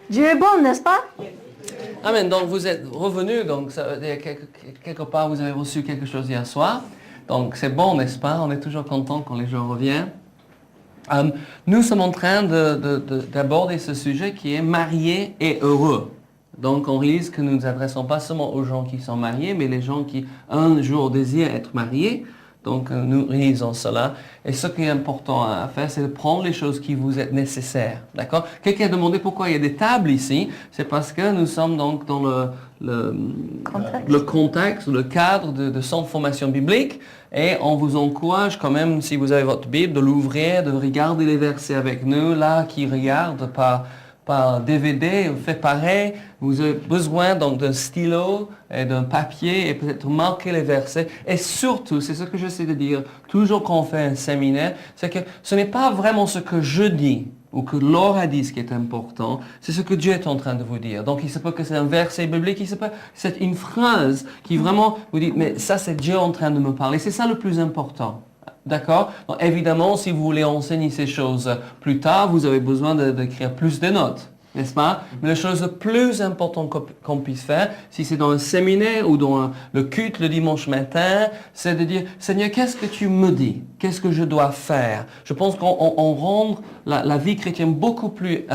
Dieu est bon, n'est-ce pas? Amen. Donc vous êtes revenus, donc quelque part vous avez reçu quelque chose hier soir. Donc c'est bon, n'est-ce pas? On est toujours content quand les gens reviennent. Nous sommes en train d'aborder ce sujet qui est marié et heureux. Donc on réalise que nous ne nous adressons pas seulement aux gens qui sont mariés, mais les gens qui un jour désirent être mariés. Donc nous réalisons cela. Et ce qui est important à faire, c'est de prendre les choses qui vous sont nécessaires. D'accord? Quelqu'un a demandé pourquoi il y a des tables ici. C'est parce que nous sommes donc dans le contexte, le cadre de centre de formation biblique. Et on vous encourage quand même, si vous avez votre Bible, de l'ouvrir, de regarder les versets avec nous. Là, qui regardent par DVD, fait pareil. Vous avez besoin donc d'un stylo et d'un papier et peut-être marquer les versets. Et surtout, c'est ce que j'essaie de dire, toujours quand on fait un séminaire, c'est que ce n'est pas vraiment ce que je dis ou que Laura dit ce qui est important, c'est ce que Dieu est en train de vous dire. Donc il se peut que c'est un verset biblique, il se peut que c'est une phrase qui vraiment vous dit, mais ça c'est Dieu en train de me parler. C'est ça le plus important. D'accord? Donc, évidemment, si vous voulez enseigner ces choses plus tard, vous avez besoin d'écrire plus de notes, n'est-ce pas? Mais la chose la plus importante qu'on puisse faire, si c'est dans un séminaire ou dans le culte le dimanche matin, c'est de dire, Seigneur, qu'est-ce que tu me dis? Qu'est-ce que je dois faire? Je pense qu'on rend la vie chrétienne beaucoup plus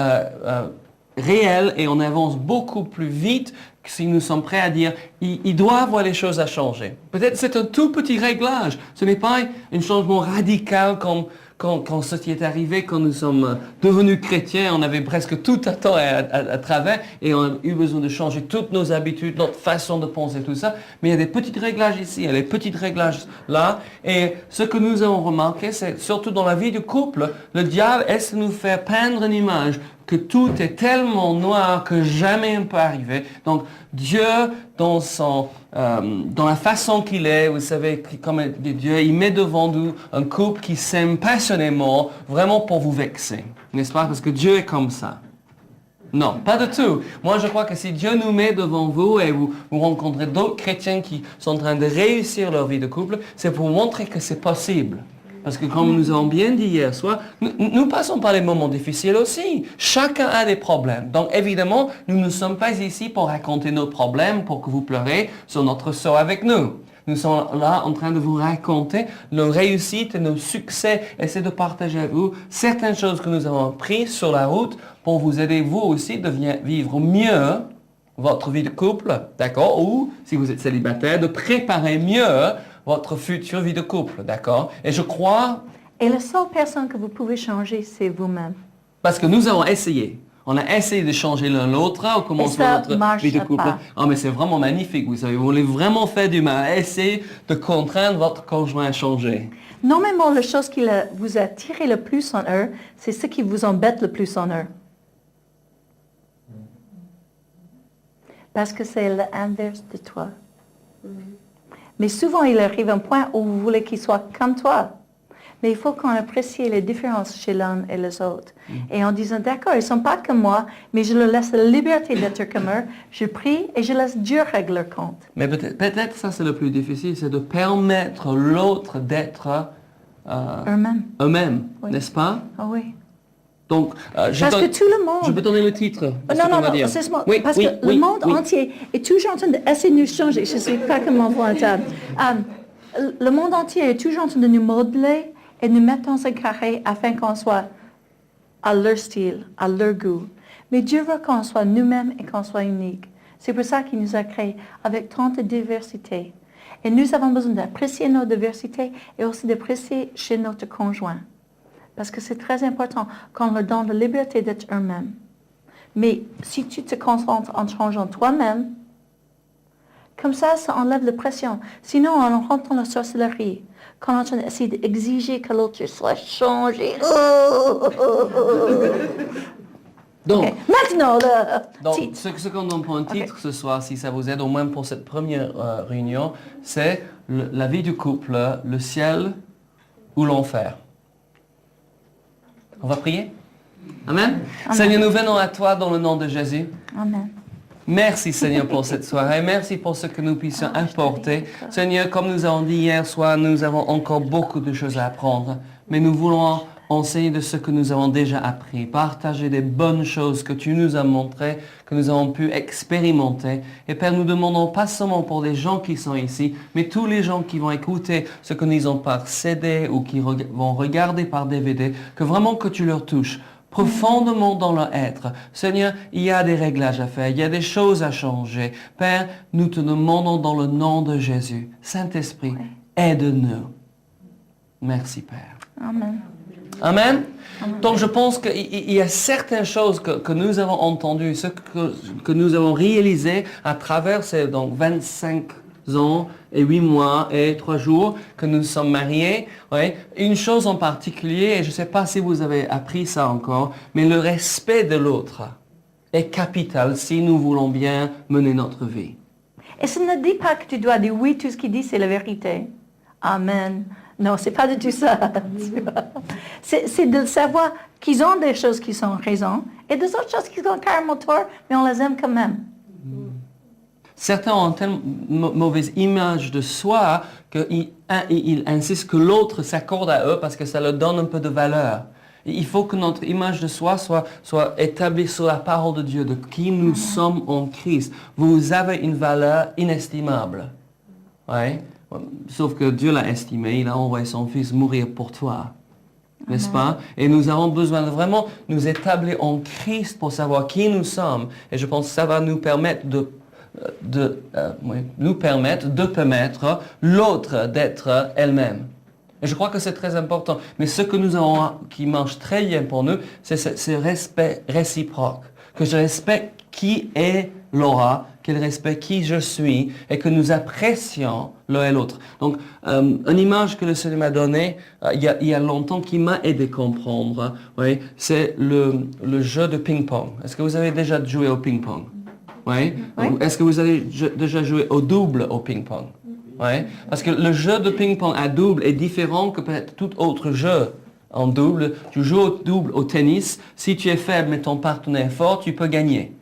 réelle et on avance beaucoup plus vite si nous sommes prêts à dire, il doit avoir les choses à changer. Peut-être c'est un tout petit réglage. Ce n'est pas un changement radical comme quand ceci est arrivé, quand nous sommes devenus chrétiens, on avait presque tout à temps à travers et on a eu besoin de changer toutes nos habitudes, notre façon de penser, tout ça. Mais il y a des petits réglages ici, il y a des petits réglages là. Et ce que nous avons remarqué, c'est surtout dans la vie du couple, le diable essaie de nous faire peindre une image que tout est tellement noir que jamais on peut arriver. Donc Dieu, dans la façon qu'il est, vous savez, comme Dieu, il met devant nous un couple qui s'aime passionnément, vraiment pour vous vexer. N'est-ce pas? Parce que Dieu est comme ça. Non, pas du tout. Moi, je crois que si Dieu nous met devant vous et vous rencontrez d'autres chrétiens qui sont en train de réussir leur vie de couple, c'est pour vous montrer que c'est possible. Parce que comme nous avons bien dit hier soir, nous passons par les moments difficiles aussi. Chacun a des problèmes. Donc évidemment, nous ne sommes pas ici pour raconter nos problèmes, pour que vous pleurez sur notre sort avec nous. Nous sommes là en train de vous raconter nos réussites et nos succès, essayer de partager avec vous certaines choses que nous avons prises sur la route pour vous aider vous aussi de vivre mieux votre vie de couple, d'accord? Ou, si vous êtes célibataire, de préparer mieux votre future vie de couple, d'accord? Et je crois... Et la seule personne que vous pouvez changer, c'est vous-même. Parce que nous avons essayé. On a essayé de changer l'un l'autre au commencement de notre vie de couple. Oh, mais c'est vraiment magnifique, vous savez. Vous voulez vraiment faire du mal. Essayez de contraindre votre conjoint à changer. Normalement, la chose qui vous a tiré le plus en eux, c'est ce qui vous embête le plus en eux. Parce que c'est l'inverse de toi. Mais souvent, il arrive un point où vous voulez qu'il soit comme toi. Mais il faut qu'on apprécie les différences chez l'un et les autres. Et en disant, d'accord, ils ne sont pas comme moi, mais je leur laisse la liberté d'être comme eux. Je prie et je laisse Dieu régler leur compte. Mais peut-être ça, c'est le plus difficile, c'est de permettre l'autre d'être eux-mêmes, oui. N'est-ce pas? Ah oui. Donc, parce que tout le monde... Je peux donner le titre. Non, c'est oui, parce que le monde entier est toujours en train d'essayer de nous changer. Je ne sais pas comment voir ça. Le monde entier est toujours en train de nous modeler et nous mettre dans un carré afin qu'on soit à leur style, à leur goût. Mais Dieu veut qu'on soit nous-mêmes et qu'on soit unique. C'est pour ça qu'il nous a créés avec tant de diversité. Et nous avons besoin d'apprécier nos diversités et aussi d'apprécier chez notre conjoint. Parce que c'est très important qu'on leur donne la liberté d'être eux-mêmes. Mais si tu te concentres en changeant toi-même, comme ça enlève la pression. Sinon, on rentre dans la sorcellerie. Quand on est en train d'essayer d'exiger que l'autre soit changé. Donc, okay. Maintenant, ce qu'on donne pour un titre ce soir, si ça vous aide, au moins pour cette première réunion, c'est la vie du couple, le ciel ou l'enfer. On va prier? Amen. Amen. Seigneur, nous venons à toi dans le nom de Jésus. Amen. Merci Seigneur pour cette soirée. Merci pour ce que nous puissions apporter. Seigneur, comme nous avons dit hier soir, nous avons encore beaucoup de choses à apprendre. Mais nous voulons enseigner de ce que nous avons déjà appris, partager des bonnes choses que tu nous as montrées, que nous avons pu expérimenter. Et Père, nous demandons pas seulement pour les gens qui sont ici, mais tous les gens qui vont écouter ce que nous avons par CD ou qui vont regarder par DVD, que vraiment que tu leur touches profondément dans leur être. Seigneur, il y a des réglages à faire, il y a des choses à changer. Père, nous te demandons dans le nom de Jésus, Saint-Esprit, aide-nous. Merci, Père. Amen. Amen. Donc je pense qu'il y a certaines choses que nous avons entendues, ce que nous avons réalisé à travers ces 25 ans et 8 mois et 3 jours que nous sommes mariés. Ouais. Une chose en particulier, et je ne sais pas si vous avez appris ça encore, mais le respect de l'autre est capital si nous voulons bien mener notre vie. Et ça ne dit pas que tu dois dire oui, tout ce qu'il dit c'est la vérité. Amen. Non, c'est pas du tout ça. C'est de savoir qu'ils ont des choses qui sont raison et des autres choses qui sont carrément tort, mais on les aime quand même. Certains ont une telle mauvaise image de soi qu'ils insistent que l'autre s'accorde à eux parce que ça leur donne un peu de valeur. Il faut que notre image de soi soit établie sur la parole de Dieu, de qui nous sommes en Christ. Vous avez une valeur inestimable. Ouais. Sauf que Dieu l'a estimé, il a envoyé son Fils mourir pour toi. N'est-ce pas? Et nous avons besoin de vraiment nous établir en Christ pour savoir qui nous sommes. Et je pense que ça va nous permettre de permettre l'autre d'être elle-même. Et je crois que c'est très important. Mais ce que nous avons, qui marche très bien pour nous, c'est ce respect réciproque. Que je respecte qui est Laura, qu'elle respecte qui je suis et que nous apprécions l'un et l'autre. Donc, une image que le Seigneur m'a donnée il y a longtemps qui m'a aidé à comprendre, oui, c'est le jeu de ping-pong. Est-ce que vous avez déjà joué au ping-pong? Oui. Est-ce que vous avez déjà joué au double au ping-pong? Oui. Parce que le jeu de ping-pong à double est différent que peut-être tout autre jeu. En double, tu joues au double au tennis. Si tu es faible mais ton partenaire est fort, tu peux gagner.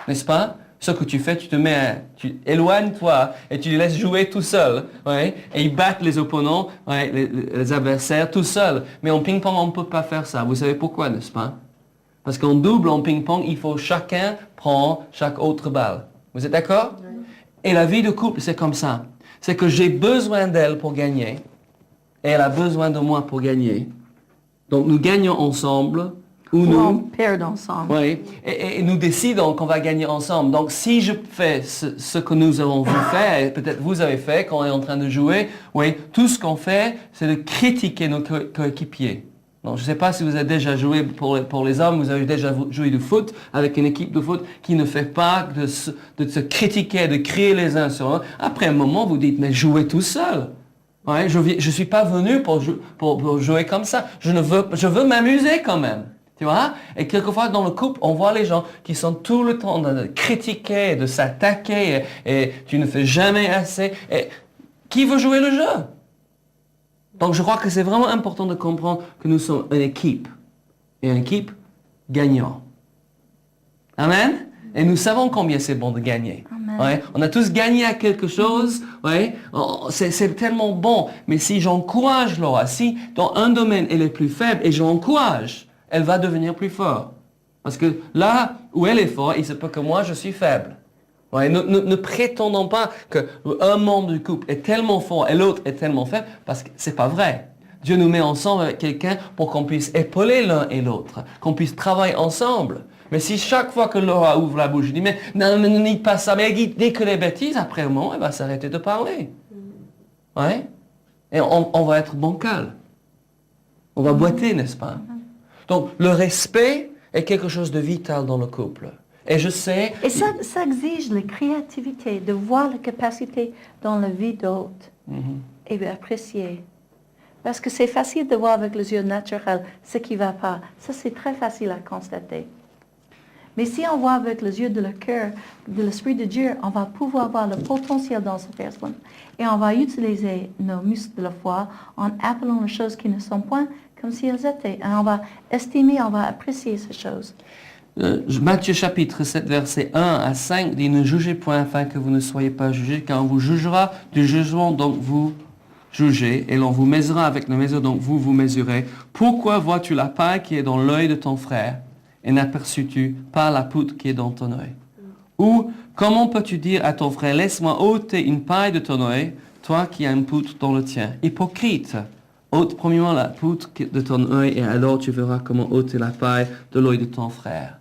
N'est-ce pas? Ce que tu fais, tu éloignes-toi et tu les laisses jouer tout seul. Ouais, et ils battent les opponents, ouais, les adversaires tout seul. Mais en ping-pong, on ne peut pas faire ça. Vous savez pourquoi, n'est-ce pas? Parce qu'en double, en ping-pong, il faut chacun prendre chaque autre balle. Vous êtes d'accord? Oui. Et la vie de couple, c'est comme ça. C'est que j'ai besoin d'elle pour gagner et elle a besoin de moi pour gagner. Donc nous gagnons ensemble. Ou on perd ensemble. Oui, et nous décidons qu'on va gagner ensemble. Donc si je fais ce que nous avons vu faire, et peut-être vous avez fait quand on est en train de jouer, oui, tout ce qu'on fait, c'est de critiquer nos coéquipiers. Donc je ne sais pas si vous avez déjà joué pour les hommes, vous avez déjà joué du foot avec une équipe de foot qui ne fait pas de se critiquer, de crier les uns sur eux. Après un moment, vous dites, mais jouez tout seul. Ouais, je ne suis pas venu pour jouer comme ça. Je veux m'amuser quand même. Tu vois? Et quelquefois, dans le couple, on voit les gens qui sont tout le temps de critiquer, de s'attaquer, et tu ne fais jamais assez. Et qui veut jouer le jeu? Donc, je crois que c'est vraiment important de comprendre que nous sommes une équipe. Et une équipe gagnante. Amen? Et nous savons combien c'est bon de gagner. Ouais? On a tous gagné à quelque chose. Ouais? C'est tellement bon. Mais si j'encourage Laura, si dans un domaine elle est plus faible et j'encourage, elle va devenir plus forte. Parce que là où elle est forte, il se peut que moi, je suis faible. Ouais, ne prétendons pas qu'un membre du couple est tellement fort et l'autre est tellement faible, parce que c'est pas vrai. Dieu nous met ensemble avec quelqu'un pour qu'on puisse épauler l'un et l'autre, qu'on puisse travailler ensemble. Mais si chaque fois que Laura ouvre la bouche, je dis, mais non, ne dis pas ça, mais elle dit que les bêtises, après un moment, elle va s'arrêter de parler. Ouais? Et on va être bancal. On va boiter, n'est-ce pas? Donc, le respect est quelque chose de vital dans le couple. Et je sais... Et ça exige la créativité, de voir la capacité dans la vie d'autres et d'apprécier. Parce que c'est facile de voir avec les yeux naturels ce qui ne va pas. Ça, c'est très facile à constater. Mais si on voit avec les yeux de le cœur, de l'Esprit de Dieu, on va pouvoir voir le potentiel dans cette personne. Et on va utiliser nos muscles de la foi en appelant les choses qui ne sont point comme si elles étaient. Et on va estimer, on va apprécier ces choses. Matthieu chapitre 7, versets 1 à 5 dit « Ne jugez point afin que vous ne soyez pas jugés, car on vous jugera du jugement dont vous jugé et l'on vous mesura avec la mesure dont vous vous mesurez. Pourquoi vois-tu la paille qui est dans l'œil de ton frère et n'aperçus-tu pas la poutre qui est dans ton œil? Ou comment peux-tu dire à ton frère, laisse-moi ôter une paille de ton œil, toi qui as une poutre dans le tien? Hypocrite, ôte premièrement la poutre de ton œil et alors tu verras comment ôter la paille de l'œil de ton frère.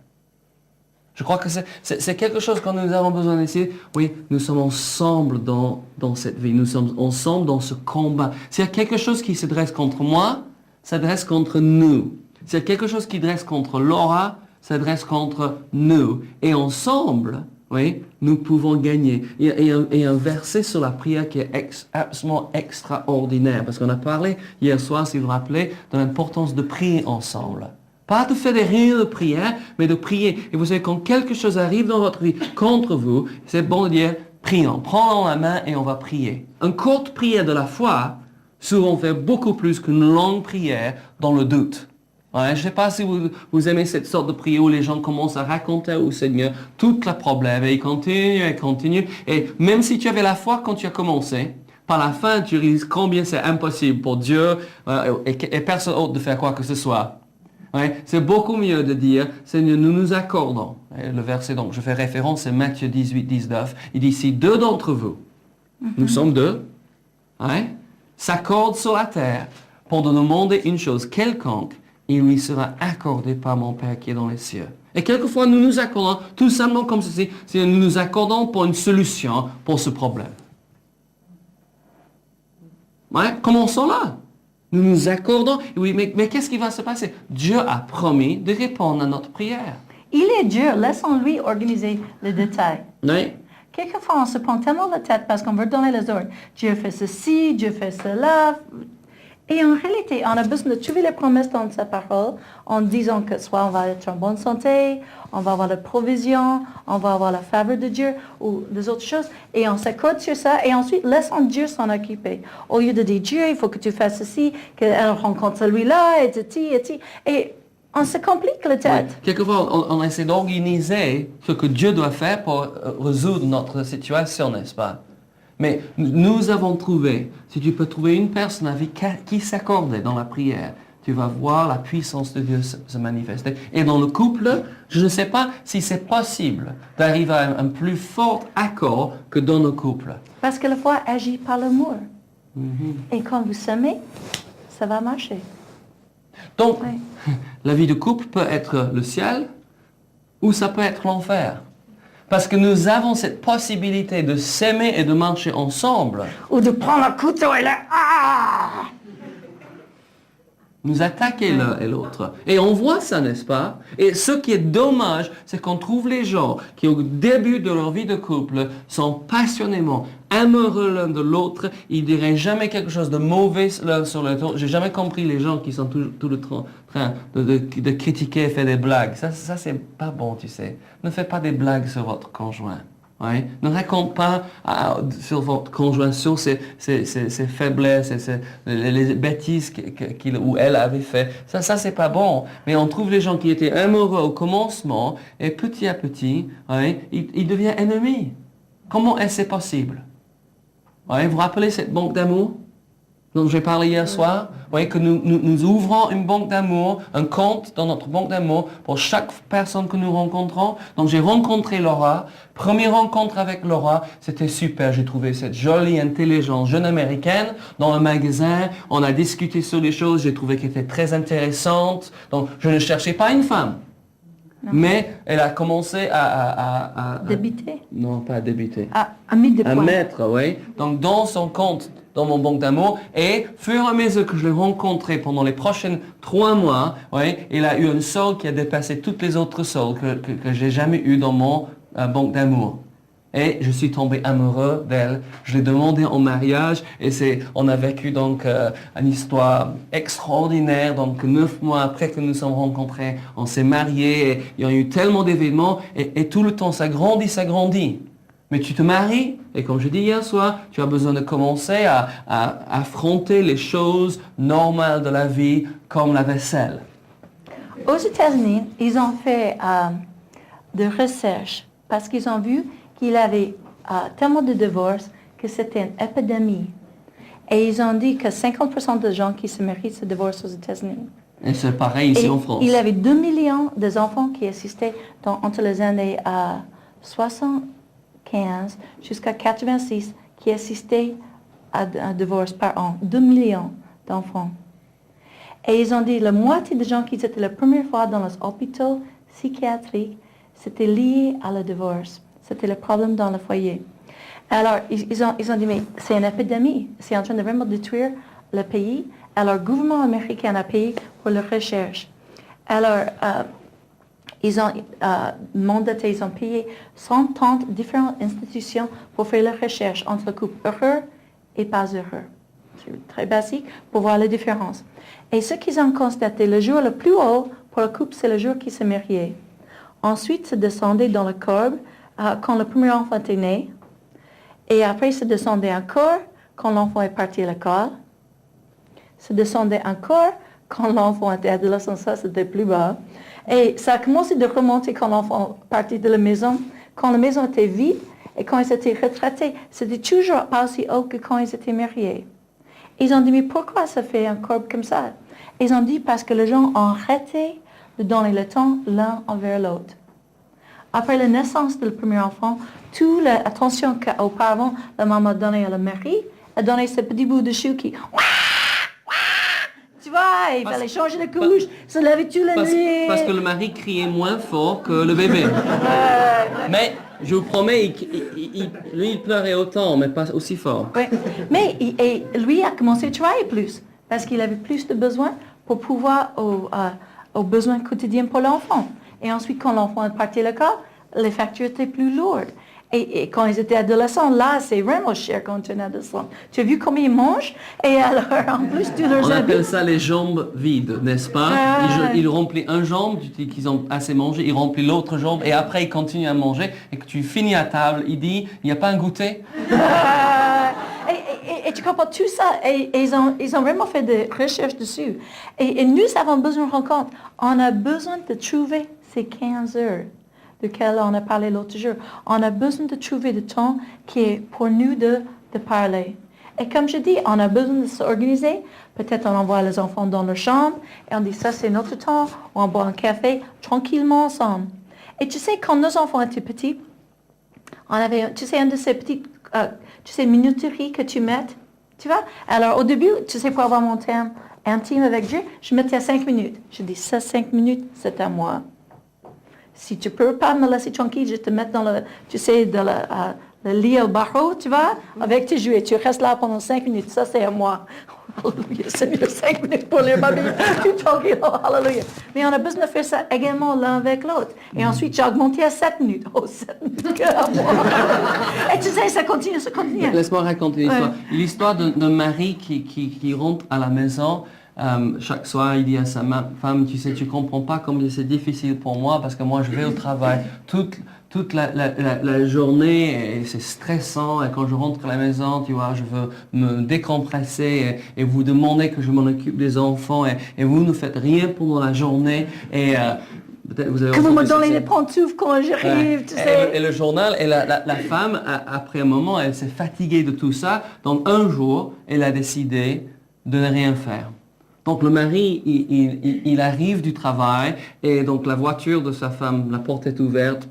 Je crois que c'est quelque chose que nous avons besoin d'essayer. Oui, nous sommes ensemble dans cette vie. Nous sommes ensemble dans ce combat. S'il y a quelque chose qui se dresse contre moi, ça dresse contre nous. S'il y a quelque chose qui dresse contre Laura, ça dresse contre nous. Et ensemble, oui, nous pouvons gagner. Il y a un verset sur la prière qui est absolument extraordinaire. Parce qu'on a parlé hier soir, si vous vous rappelez, de l'importance de prier ensemble. Pas de faire des réunions de prière, mais de prier. Et vous savez, quand quelque chose arrive dans votre vie contre vous, c'est bon de dire, prions. Prends-en la main et on va prier. Une courte prière de la foi, souvent fait beaucoup plus qu'une longue prière dans le doute. Ouais, je ne sais pas si vous aimez cette sorte de prière où les gens commencent à raconter au Seigneur tout le problème. Et ils continuent. Et même si tu avais la foi quand tu as commencé, par la fin, tu réalises combien c'est impossible pour Dieu et personne d'autre de faire quoi que ce soit. Ouais, c'est beaucoup mieux de dire, Seigneur, nous nous accordons. Et le verset dont je fais référence, c'est Matthieu 18, 19. Il dit, si deux d'entre vous, nous sommes deux, s'accordent sur la terre pour nous demander une chose quelconque, il lui sera accordé par mon Père qui est dans les cieux. Et quelquefois, nous nous accordons tout simplement comme ceci, c'est nous nous accordons pour une solution pour ce problème. Ouais, commençons là. Nous nous accordons. Oui, mais qu'est-ce qui va se passer? Dieu a promis de répondre à notre prière. Il est Dieu, laissons-lui organiser les détails. Oui. Quelquefois, on se prend tellement la tête parce qu'on veut donner les ordres. Dieu fait ceci, Dieu fait cela. Et en réalité, on a besoin de trouver les promesses dans sa parole en disant que soit on va être en bonne santé, on va avoir la provision, on va avoir la faveur de Dieu ou des autres choses. Et on s'accorde sur ça et ensuite laissons Dieu s'en occuper. Au lieu de dire Dieu, il faut que tu fasses ceci, qu'elle rencontre celui-là, et ti. Et on se complique la tête. Oui. Quelquefois, on essaie d'organiser ce que Dieu doit faire pour résoudre notre situation, n'est-ce pas? Mais nous avons trouvé, si tu peux trouver une personne avec qui s'accorder dans la prière, tu vas voir la puissance de Dieu se manifester. Et dans le couple, je ne sais pas si c'est possible d'arriver à un plus fort accord que dans le couple. Parce que la foi agit par l'amour. Et quand vous s'aimez, ça va marcher. Donc, la vie de couple peut être le ciel ou ça peut être l'enfer. Parce que nous avons cette possibilité de s'aimer et de marcher ensemble. Ou de prendre un couteau et là, Nous attaquer l'un et l'autre. Et on voit ça, n'est-ce pas? Et ce qui est dommage, c'est qu'on trouve les gens qui, au début de leur vie de couple, sont passionnément amoureux l'un de l'autre. Ils ne diraient jamais quelque chose de mauvais l'un sur l'autre. J'ai jamais compris les gens qui sont tout le train de critiquer et faire des blagues. Ça c'est pas bon, tu sais. Ne faites pas des blagues sur votre conjoint. Ouais. Ne raconte pas sur votre conjoint, sur ses faiblesses, les bêtises qu'il ou elle avait fait. Ça c'est pas bon. Mais on trouve les gens qui étaient amoureux au commencement et petit à petit, ils deviennent ennemis. Comment est-ce possible? Vous vous rappelez cette banque d'amour dont j'ai parlé hier soir? Vous voyez que nous ouvrons une banque d'amour, un compte dans notre banque d'amour pour chaque personne que nous rencontrons. Donc j'ai rencontré Laura. Première rencontre avec Laura, c'était super. J'ai trouvé cette jolie, intelligente jeune américaine dans le magasin. On a discuté sur les choses. J'ai trouvé qu'elle était très intéressante. Donc je ne cherchais pas une femme. Non. Mais elle a commencé à débiter? Non, pas à débiter. À mettre des points. À mettre, oui. Donc dans son compte, dans mon banque d'amour, et fur et à mesure que je l'ai rencontré pendant les prochains 3 mois, il a eu un solde qui a dépassé toutes les autres soldes que j'ai jamais eu dans mon banque d'amour. Et je suis tombé amoureux d'elle. Je l'ai demandé en mariage et on a vécu donc une histoire extraordinaire. Donc 9 mois après que nous sommes rencontrés, on s'est mariés. Et il y a eu tellement d'événements et tout le temps ça grandit. Mais tu te maries et comme je dis hier soir, tu as besoin de commencer à affronter les choses normales de la vie comme la vaisselle. Aux États-Unis, ils ont fait des recherches parce qu'ils ont vu qu'il y avait tellement de divorces que c'était une épidémie. Et ils ont dit que 50% des gens qui se marient se divorcent aux États-Unis. Et c'est pareil ici en France. Il y avait 2 millions d'enfants qui assistaient entre les années 75 jusqu'à 86 qui assistaient à un divorce par an. 2 millions d'enfants. Et ils ont dit la moitié des gens qui étaient la première fois dans les hôpitaux psychiatriques, c'était lié à le divorce. C'était le problème dans le foyer. Alors, ils ont dit, mais c'est une épidémie. C'est en train de vraiment détruire le pays. Alors, le gouvernement américain a payé pour la recherche. Alors, ils ont mandaté, ils ont payé 130 différentes institutions pour faire la recherche entre le couple heureux et pas heureux. C'est très basique pour voir la différence. Et ce qu'ils ont constaté, le jour le plus haut pour le couple, c'est le jour qu'ils se mariaient. Ensuite, ça descendait dans la courbe quand le premier enfant était né. Et après, ça descendait encore quand l'enfant est parti à l'école. Ça descendait encore quand l'enfant était adolescent, ça c'était plus bas. Et ça a commencé de remonter quand l'enfant partit de la maison, quand la maison était vide et quand ils étaient retraités. C'était toujours pas aussi haut que quand ils étaient mariés. Ils ont dit, mais pourquoi ça fait une courbe comme ça? Ils ont dit, parce que les gens ont arrêté de donner le temps l'un envers l'autre. Après la naissance du premier enfant, toute l'attention qu'auparavant la maman donnait à la mari, elle donnait ce petit bout de chou qui... Tu vois, il fallait changer de couche, se lever toute la nuit. Parce que le mari criait moins fort que le bébé. Mais je vous promets, lui il pleurait autant, mais pas aussi fort. Oui. Mais lui a commencé à travailler plus, parce qu'il avait plus de besoins pour pouvoir aux besoins quotidiens pour l'enfant. Et ensuite, quand l'enfant est parti à l'école, les factures étaient plus lourdes. Et quand ils étaient adolescents, là, c'est vraiment cher quand tu es adolescent. Tu as vu combien ils mangent? Et alors, en plus, tu leur On appelle ça les jambes vides, n'est-ce pas? Ils remplissent une jambe, tu dis qu'ils ont assez mangé, ils remplissent l'autre jambe, et après, ils continuent à manger, et que tu finis à table, il dit, il n'y a pas un goûter? Et tu comprends tout ça, et ils ont vraiment fait des recherches dessus. Et nous avons besoin de rencontre. On a besoin de trouver ces 15 heures duquel on a parlé l'autre jour. On a besoin de trouver du temps qui est pour nous de parler. Et comme je dis, on a besoin de s'organiser. Peut-être on envoie les enfants dans leur chambre et on dit ça c'est notre temps, ou on boit un café tranquillement ensemble. Et tu sais, quand nos enfants étaient petits, on avait, tu sais, une de ces petites, minuteries que tu mets, tu vois. Alors au début, tu sais, pour avoir mon temps intime avec Dieu, je mettais à 5 minutes. Je dis ça 5 minutes, c'est à moi. Si tu ne peux pas me laisser tranquille, je te mets dans le lit au barreau, tu vois, avec tes jouets. Tu restes là pendant 5 minutes. Ça, c'est à moi. Alléluia, Seigneur, 5 minutes pour les babies. Tu es tranquille, oh, alléluia. Mais on a besoin de faire ça également l'un avec l'autre. Et ensuite, j'ai augmenté à 7 minutes. Oh, 7 minutes que à moi. Et tu sais, ça continue. Laisse-moi raconter une histoire. L'histoire d'un mari qui rentre à la maison. Chaque soir, il dit à sa femme, tu sais, tu comprends pas combien c'est difficile pour moi parce que moi, je vais au travail toute la journée et c'est stressant. Et quand je rentre à la maison, tu vois, je veux me décompresser et vous demandez que je m'en occupe des enfants et vous ne faites rien pendant la journée. Et peut-être vous avez que vous me donnez les pantoufles quand j'arrive, tu sais. Et le journal, et la femme, après un moment, elle s'est fatiguée de tout ça. Donc un jour, elle a décidé de ne rien faire. Donc le mari, il arrive du travail et donc la voiture de sa femme, la porte est ouverte,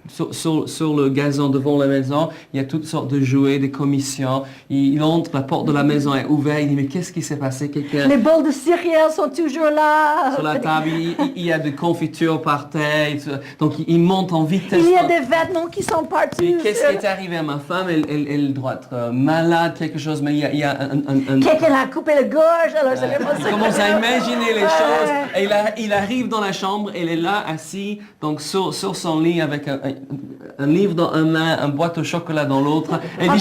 sur le gazon devant la maison, il y a toutes sortes de jouets, des commissions. Il entre, la porte de la maison est ouverte, il dit mais qu'est-ce qui s'est passé? Les bols de céréales sont toujours là. Sur la table, il y a des confitures par terre, donc il monte en vitesse. Il y a des vêtements qui sont partout. Et qu'est-ce qui est arrivé à ma femme? Elle doit être malade, quelque chose, mais il y a un... Quelqu'un a coupé la gorge, alors c'est vraiment... Il commence à imaginer les choses. Et il arrive dans la chambre, elle est là, assise, donc sur son lit avec un livre dans une main, un boîte au chocolat dans l'autre. Elle dit,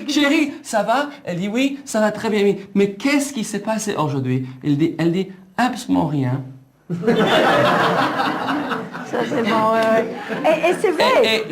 chérie, ça va? Elle dit, oui, ça va très bien. Mais qu'est-ce qui s'est passé aujourd'hui? Elle dit, absolument rien. Ça, c'est bon, Et c'est vrai.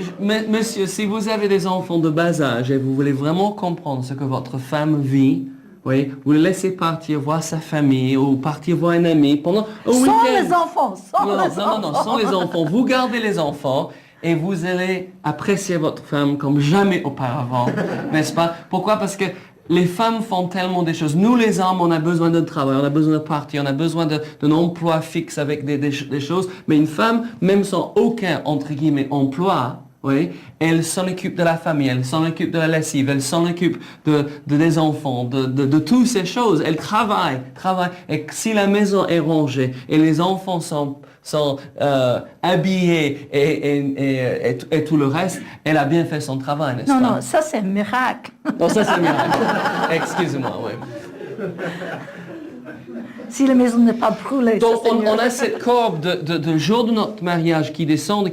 Monsieur, si vous avez des enfants de bas âge et vous voulez vraiment comprendre ce que votre femme vit, oui, vous le laissez partir voir sa famille ou partir voir un ami pendant un week-end. Sans les enfants, sans les enfants. Vous gardez les enfants et vous allez apprécier votre femme comme jamais auparavant, n'est-ce pas? Pourquoi? Parce que les femmes font tellement des choses. Nous, les hommes, on a besoin de travail, on a besoin de partir, on a besoin d'un emploi fixe avec des choses. Mais une femme, même sans aucun, entre guillemets, emploi, oui, elle s'en occupe de la famille, elle s'en occupe de la lessive, elle s'en occupe des enfants, de toutes ces choses. Elle travaille. Et si la maison est rangée et les enfants sont habillés et tout le reste, elle a bien fait son travail, n'est-ce pas? Non, ça c'est un miracle. Non, ça c'est miracle. Excusez-moi, oui. Si la maison n'est pas brûlée. Donc on a cette courbe de jour de notre mariage qui descend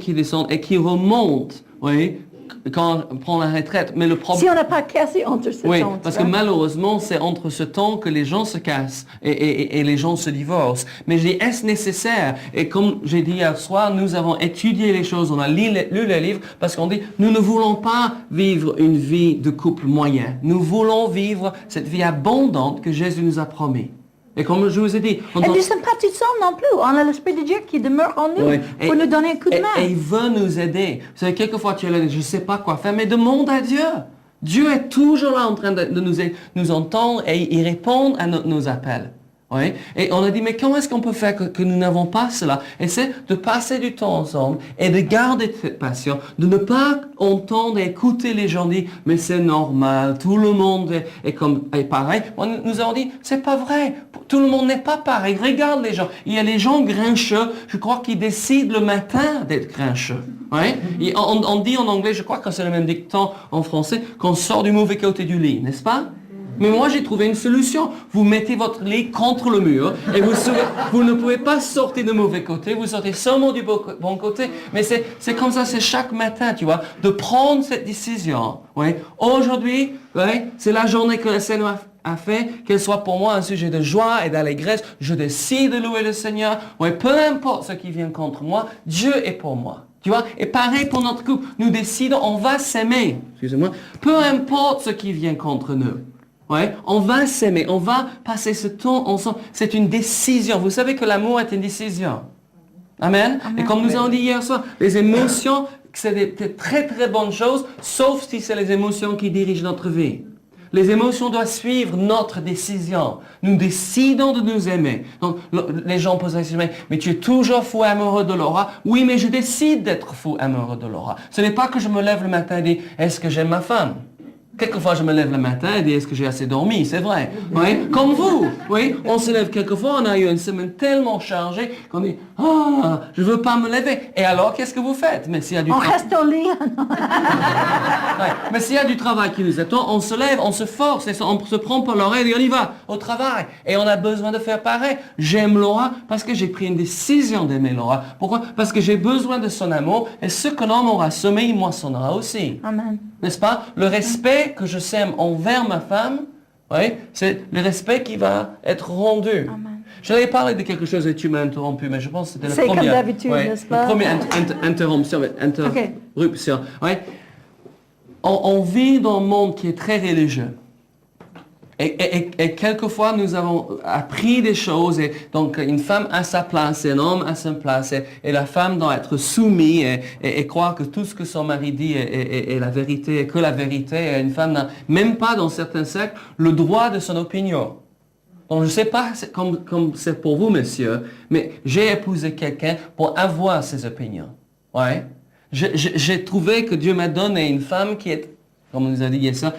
et qui remonte, oui, quand on prend la retraite. Mais le problème... Si on n'a pas cassé entre ce temps. Oui, parce que malheureusement, c'est entre ce temps que les gens se cassent et les gens se divorcent. Mais je dis, est-ce nécessaire? Et comme j'ai dit hier soir, nous avons étudié les choses, on a lu les livres, parce qu'on dit, nous ne voulons pas vivre une vie de couple moyen. Nous voulons vivre cette vie abondante que Jésus nous a promis. Et comme je vous ai dit... Et nous ne sommes pas tout seuls non plus. On a l'Esprit de Dieu qui demeure en nous pour nous donner un coup de main. Et il veut nous aider. Vous savez, quelquefois tu es là, je ne sais pas quoi faire, mais demande à Dieu. Dieu est toujours là en train de nous entendre et il répond à nos appels. Oui. Et on a dit, mais comment est-ce qu'on peut faire que nous n'avons pas cela? Et c'est de passer du temps ensemble et de garder cette passion, de ne pas entendre et écouter les gens dire, mais c'est normal, tout le monde est pareil. Nous avons dit, c'est pas vrai, tout le monde n'est pas pareil. Regarde les gens. Il y a les gens grincheux, je crois qu'ils décident le matin d'être grincheux. Oui. On dit en anglais, je crois que c'est le même dicton en français, qu'on sort du mauvais côté du lit, n'est-ce pas? Mais moi, j'ai trouvé une solution. Vous mettez votre lit contre le mur et vous ne pouvez pas sortir du mauvais côté. Vous sortez seulement du bon côté. Mais c'est comme ça, c'est chaque matin, tu vois, de prendre cette décision. Oui. Aujourd'hui, oui, c'est la journée que le Seigneur a fait, qu'elle soit pour moi un sujet de joie et d'allégresse. Je décide de louer le Seigneur. Oui, peu importe ce qui vient contre moi, Dieu est pour moi. Tu vois, et pareil pour notre couple. Nous décidons, on va s'aimer. Excusez-moi. Peu importe ce qui vient contre nous. Ouais, on va s'aimer, on va passer ce temps ensemble. C'est une décision. Vous savez que l'amour est une décision. Amen. Et comme nous avons dit hier soir, les émotions, c'est des très très bonnes choses, sauf si c'est les émotions qui dirigent notre vie. Les émotions doivent suivre notre décision. Nous décidons de nous aimer. Donc, les gens posent la question, mais tu es toujours fou amoureux de Laura. Oui, mais je décide d'être fou amoureux de Laura. Ce n'est pas que je me lève le matin et dis, est-ce que j'aime ma femme? Quelquefois, je me lève le matin et dis, est-ce que j'ai assez dormi? C'est vrai. Oui? Comme vous. Oui? On se lève quelquefois, on a eu une semaine tellement chargée qu'on dit, je ne veux pas me lever. Et alors, qu'est-ce que vous faites? Mais s'il y a du reste au lit. Mais s'il y a du travail qui nous attend, on se lève, on se force, et on se prend par l'oreille et on y va au travail. Et on a besoin de faire pareil. J'aime Laura parce que j'ai pris une décision d'aimer Laura. Pourquoi? Parce que j'ai besoin de son amour. Et ce que l'homme aura semé, il moissonnera aussi. Amen. N'est-ce pas? Le respect que je sème envers ma femme, oui, c'est le respect qui va être rendu. Amen. J'allais parler de quelque chose et tu m'as interrompu, mais je pense que c'était la première. C'est comme d'habitude, n'est-ce pas? La première interruption. Oui. On vit dans un monde qui est très religieux. Et quelquefois, nous avons appris des choses. Et donc, une femme a sa place, et un homme a sa place. Et la femme doit être soumise et croire que tout ce que son mari dit est la vérité, et que la vérité. Et une femme n'a même pas, dans certains cercles, le droit de son opinion. Donc, je ne sais pas comme c'est pour vous, monsieur, mais j'ai épousé quelqu'un pour avoir ses opinions. Ouais. J'ai trouvé que Dieu m'a donné une femme qui est, comme on nous a dit hier ça,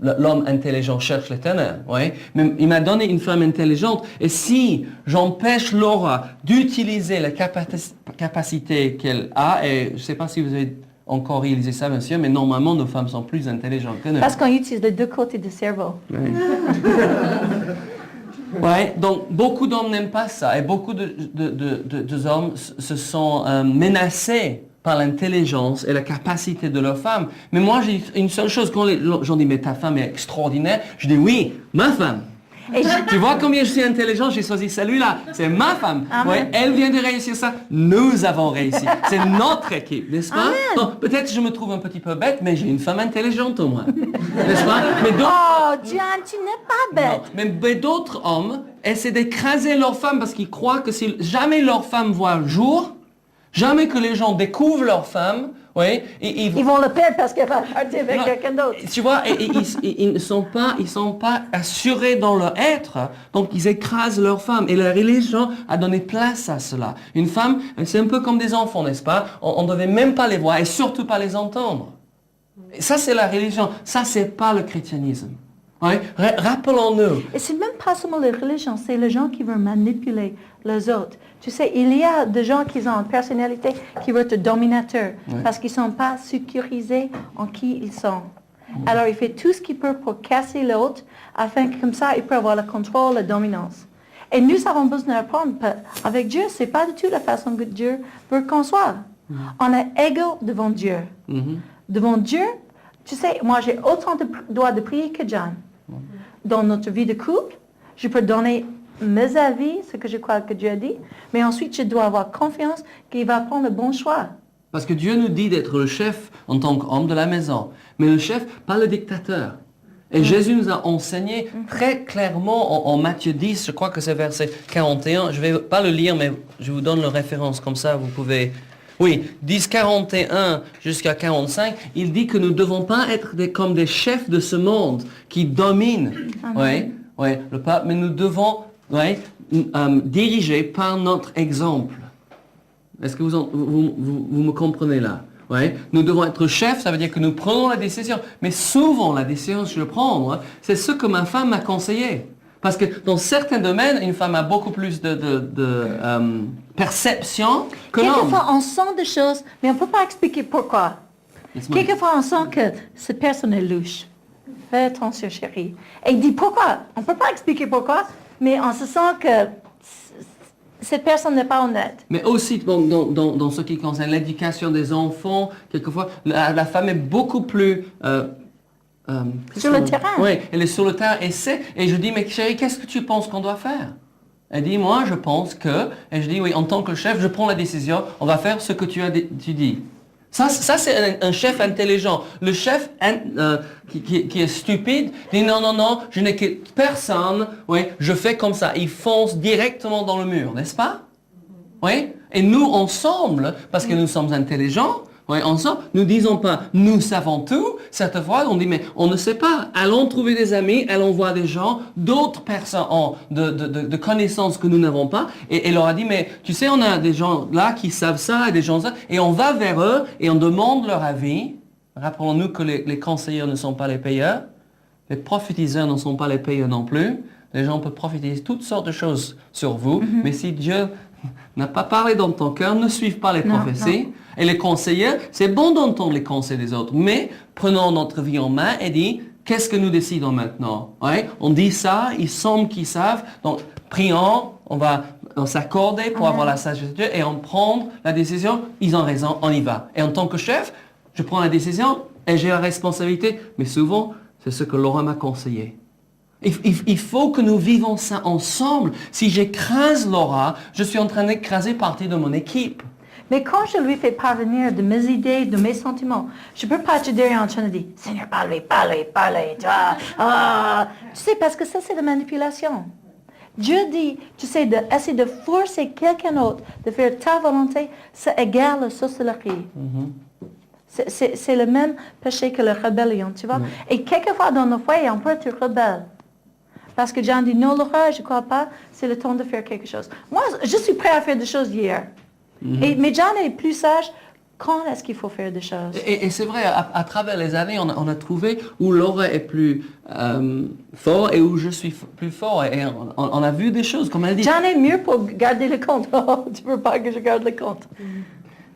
l'homme intelligent cherche l'éternel. Ouais. Mais il m'a donné une femme intelligente. Et si j'empêche Laura d'utiliser la capacité qu'elle a, et je ne sais pas si vous avez encore réalisé ça, monsieur, mais normalement, nos femmes sont plus intelligentes que nous. Parce qu'on utilise les deux côtés du cerveau. Ouais. Ouais, donc beaucoup d'hommes n'aiment pas ça. Et beaucoup de hommes se sont menacés par l'intelligence et la capacité de leur femme. Mais moi, j'ai une seule chose. Quand les gens disent, mais ta femme est extraordinaire, je dis, oui, ma femme. Tu vois combien je suis intelligent, j'ai choisi celui-là. C'est ma femme. Ouais, elle vient de réussir ça. Nous avons réussi. C'est notre équipe, n'est-ce pas? Donc, peut-être que je me trouve un petit peu bête, mais j'ai une femme intelligente au moins. N'est-ce pas? Mais oh, John, tu n'es pas bête. Non, mais d'autres hommes essaient d'écraser leur femme parce qu'ils croient que si jamais leur femme voit le jour, Jamais que les gens découvrent leur femme, oui, et Ils vont le perdre parce qu'elle va partir avec quelqu'un d'autre. tu vois, ils ne sont pas assurés dans leur être, donc ils écrasent leur femme. Et la religion a donné place à cela. Une femme, c'est un peu comme des enfants, n'est-ce pas? On ne devait même pas les voir et surtout pas les entendre. Et ça, c'est la religion. Ça, c'est pas le christianisme. Oui? Rappelons-nous. Et c'est même pas seulement les religions, c'est les gens qui veulent manipuler les autres. Tu sais, il y a des gens qui ont une personnalité qui veut être dominateur parce qu'ils ne sont pas sécurisés en qui ils sont. Alors, il fait tout ce qu'il peut pour casser l'autre afin que comme ça, il peut avoir le contrôle, la dominance. Et nous avons besoin d'apprendre. Avec Dieu, ce n'est pas du tout la façon que Dieu veut qu'on soit. On est égaux devant Dieu. Devant Dieu, tu sais, moi j'ai autant de droits de prier que John. Dans notre vie de couple, je peux donner mes avis, ce que je crois que Dieu a dit, mais ensuite je dois avoir confiance qu'il va prendre le bon choix. Parce que Dieu nous dit d'être le chef en tant qu'homme de la maison, mais le chef, pas le dictateur. Et Jésus nous a enseigné très clairement en Matthieu 10, je crois que c'est verset 41, je ne vais pas le lire, mais je vous donne la référence, comme ça vous pouvez... Oui, 10, 41 jusqu'à 45, il dit que nous ne devons pas être comme des chefs de ce monde qui dominent le peuple, mais nous devons diriger par notre exemple. Est-ce que vous me comprenez là? Ouais. Nous devons être chefs, ça veut dire que nous prenons la décision. Mais souvent, la décision que je prends, c'est ce que ma femme m'a conseillé. Parce que dans certains domaines, une femme a beaucoup plus de perception que l'homme. Quelquefois, on sent des choses, mais on ne peut pas expliquer pourquoi. Quelquefois, on sent que cette personne est louche. Fais attention, chérie. Et il dit pourquoi. On ne peut pas expliquer pourquoi, mais on se sent que cette personne n'est pas honnête. Mais aussi, dans ce qui concerne l'éducation des enfants, quelquefois, la femme est beaucoup plus... sur le terrain. Oui, elle est sur le terrain et je dis, mais chérie, qu'est-ce que tu penses qu'on doit faire? Elle dit, moi, je pense que... Et je dis, oui, en tant que chef, je prends la décision, on va faire ce que tu dis. Ça c'est un chef intelligent. Le chef qui est stupide dit, non, je n'écoute personne, oui, je fais comme ça. Il fonce directement dans le mur, n'est-ce pas? Oui. Et nous, ensemble, parce que nous sommes intelligents, oui, ensemble, nous disons pas, nous savons tout. Cette fois, on dit, mais on ne sait pas. Allons trouver des amis, allons voir des gens, d'autres personnes ont de connaissances que nous n'avons pas. Et elle leur a dit, mais tu sais, on a des gens là qui savent ça et des gens ça. Et on va vers eux et on demande leur avis. Rappelons-nous que les conseillers ne sont pas les payeurs. Les prophétiseurs ne sont pas les payeurs non plus. Les gens peuvent prophétiser toutes sortes de choses sur vous. Mais si Dieu n'a pas parlé dans ton cœur, ne suive pas les prophéties. Non. Et les conseillers, c'est bon d'entendre les conseils des autres, mais prenons notre vie en main et dis, qu'est-ce que nous décidons maintenant? Ouais? On dit ça, ils semblent qu'ils savent, donc prions, on va s'accorder pour avoir la sagesse de Dieu et on prend la décision, ils ont raison, on y va. Et en tant que chef, je prends la décision et j'ai la responsabilité, mais souvent, c'est ce que Laura m'a conseillé. Il faut que nous vivons ça ensemble. Si j'écrase Laura, je suis en train d'écraser partie de mon équipe. Mais quand je lui fais parvenir de mes idées, de mes sentiments, je ne peux pas te derrière en train de dire, Seigneur, parlez, tu sais, parce que ça, c'est de manipulation. Dieu dit, tu sais, d'essayer de forcer quelqu'un d'autre de faire ta volonté, c'est égal à la sorcellerie. C'est le même péché que la rébellion, tu vois. Et quelquefois, dans nos foyers, on peut être rebelle. Parce que Jean dit, non, Laura, je ne crois pas, c'est le temps de faire quelque chose. Moi, je suis prêt à faire des choses hier. Mais John est plus sage. Quand est-ce qu'il faut faire des choses? Et c'est vrai, à travers les années, on a trouvé où Laura est plus fort et où je suis plus fort. Et on a vu des choses, comme elle dit. John est mieux pour garder le compte. Oh, tu ne veux pas que je garde le compte.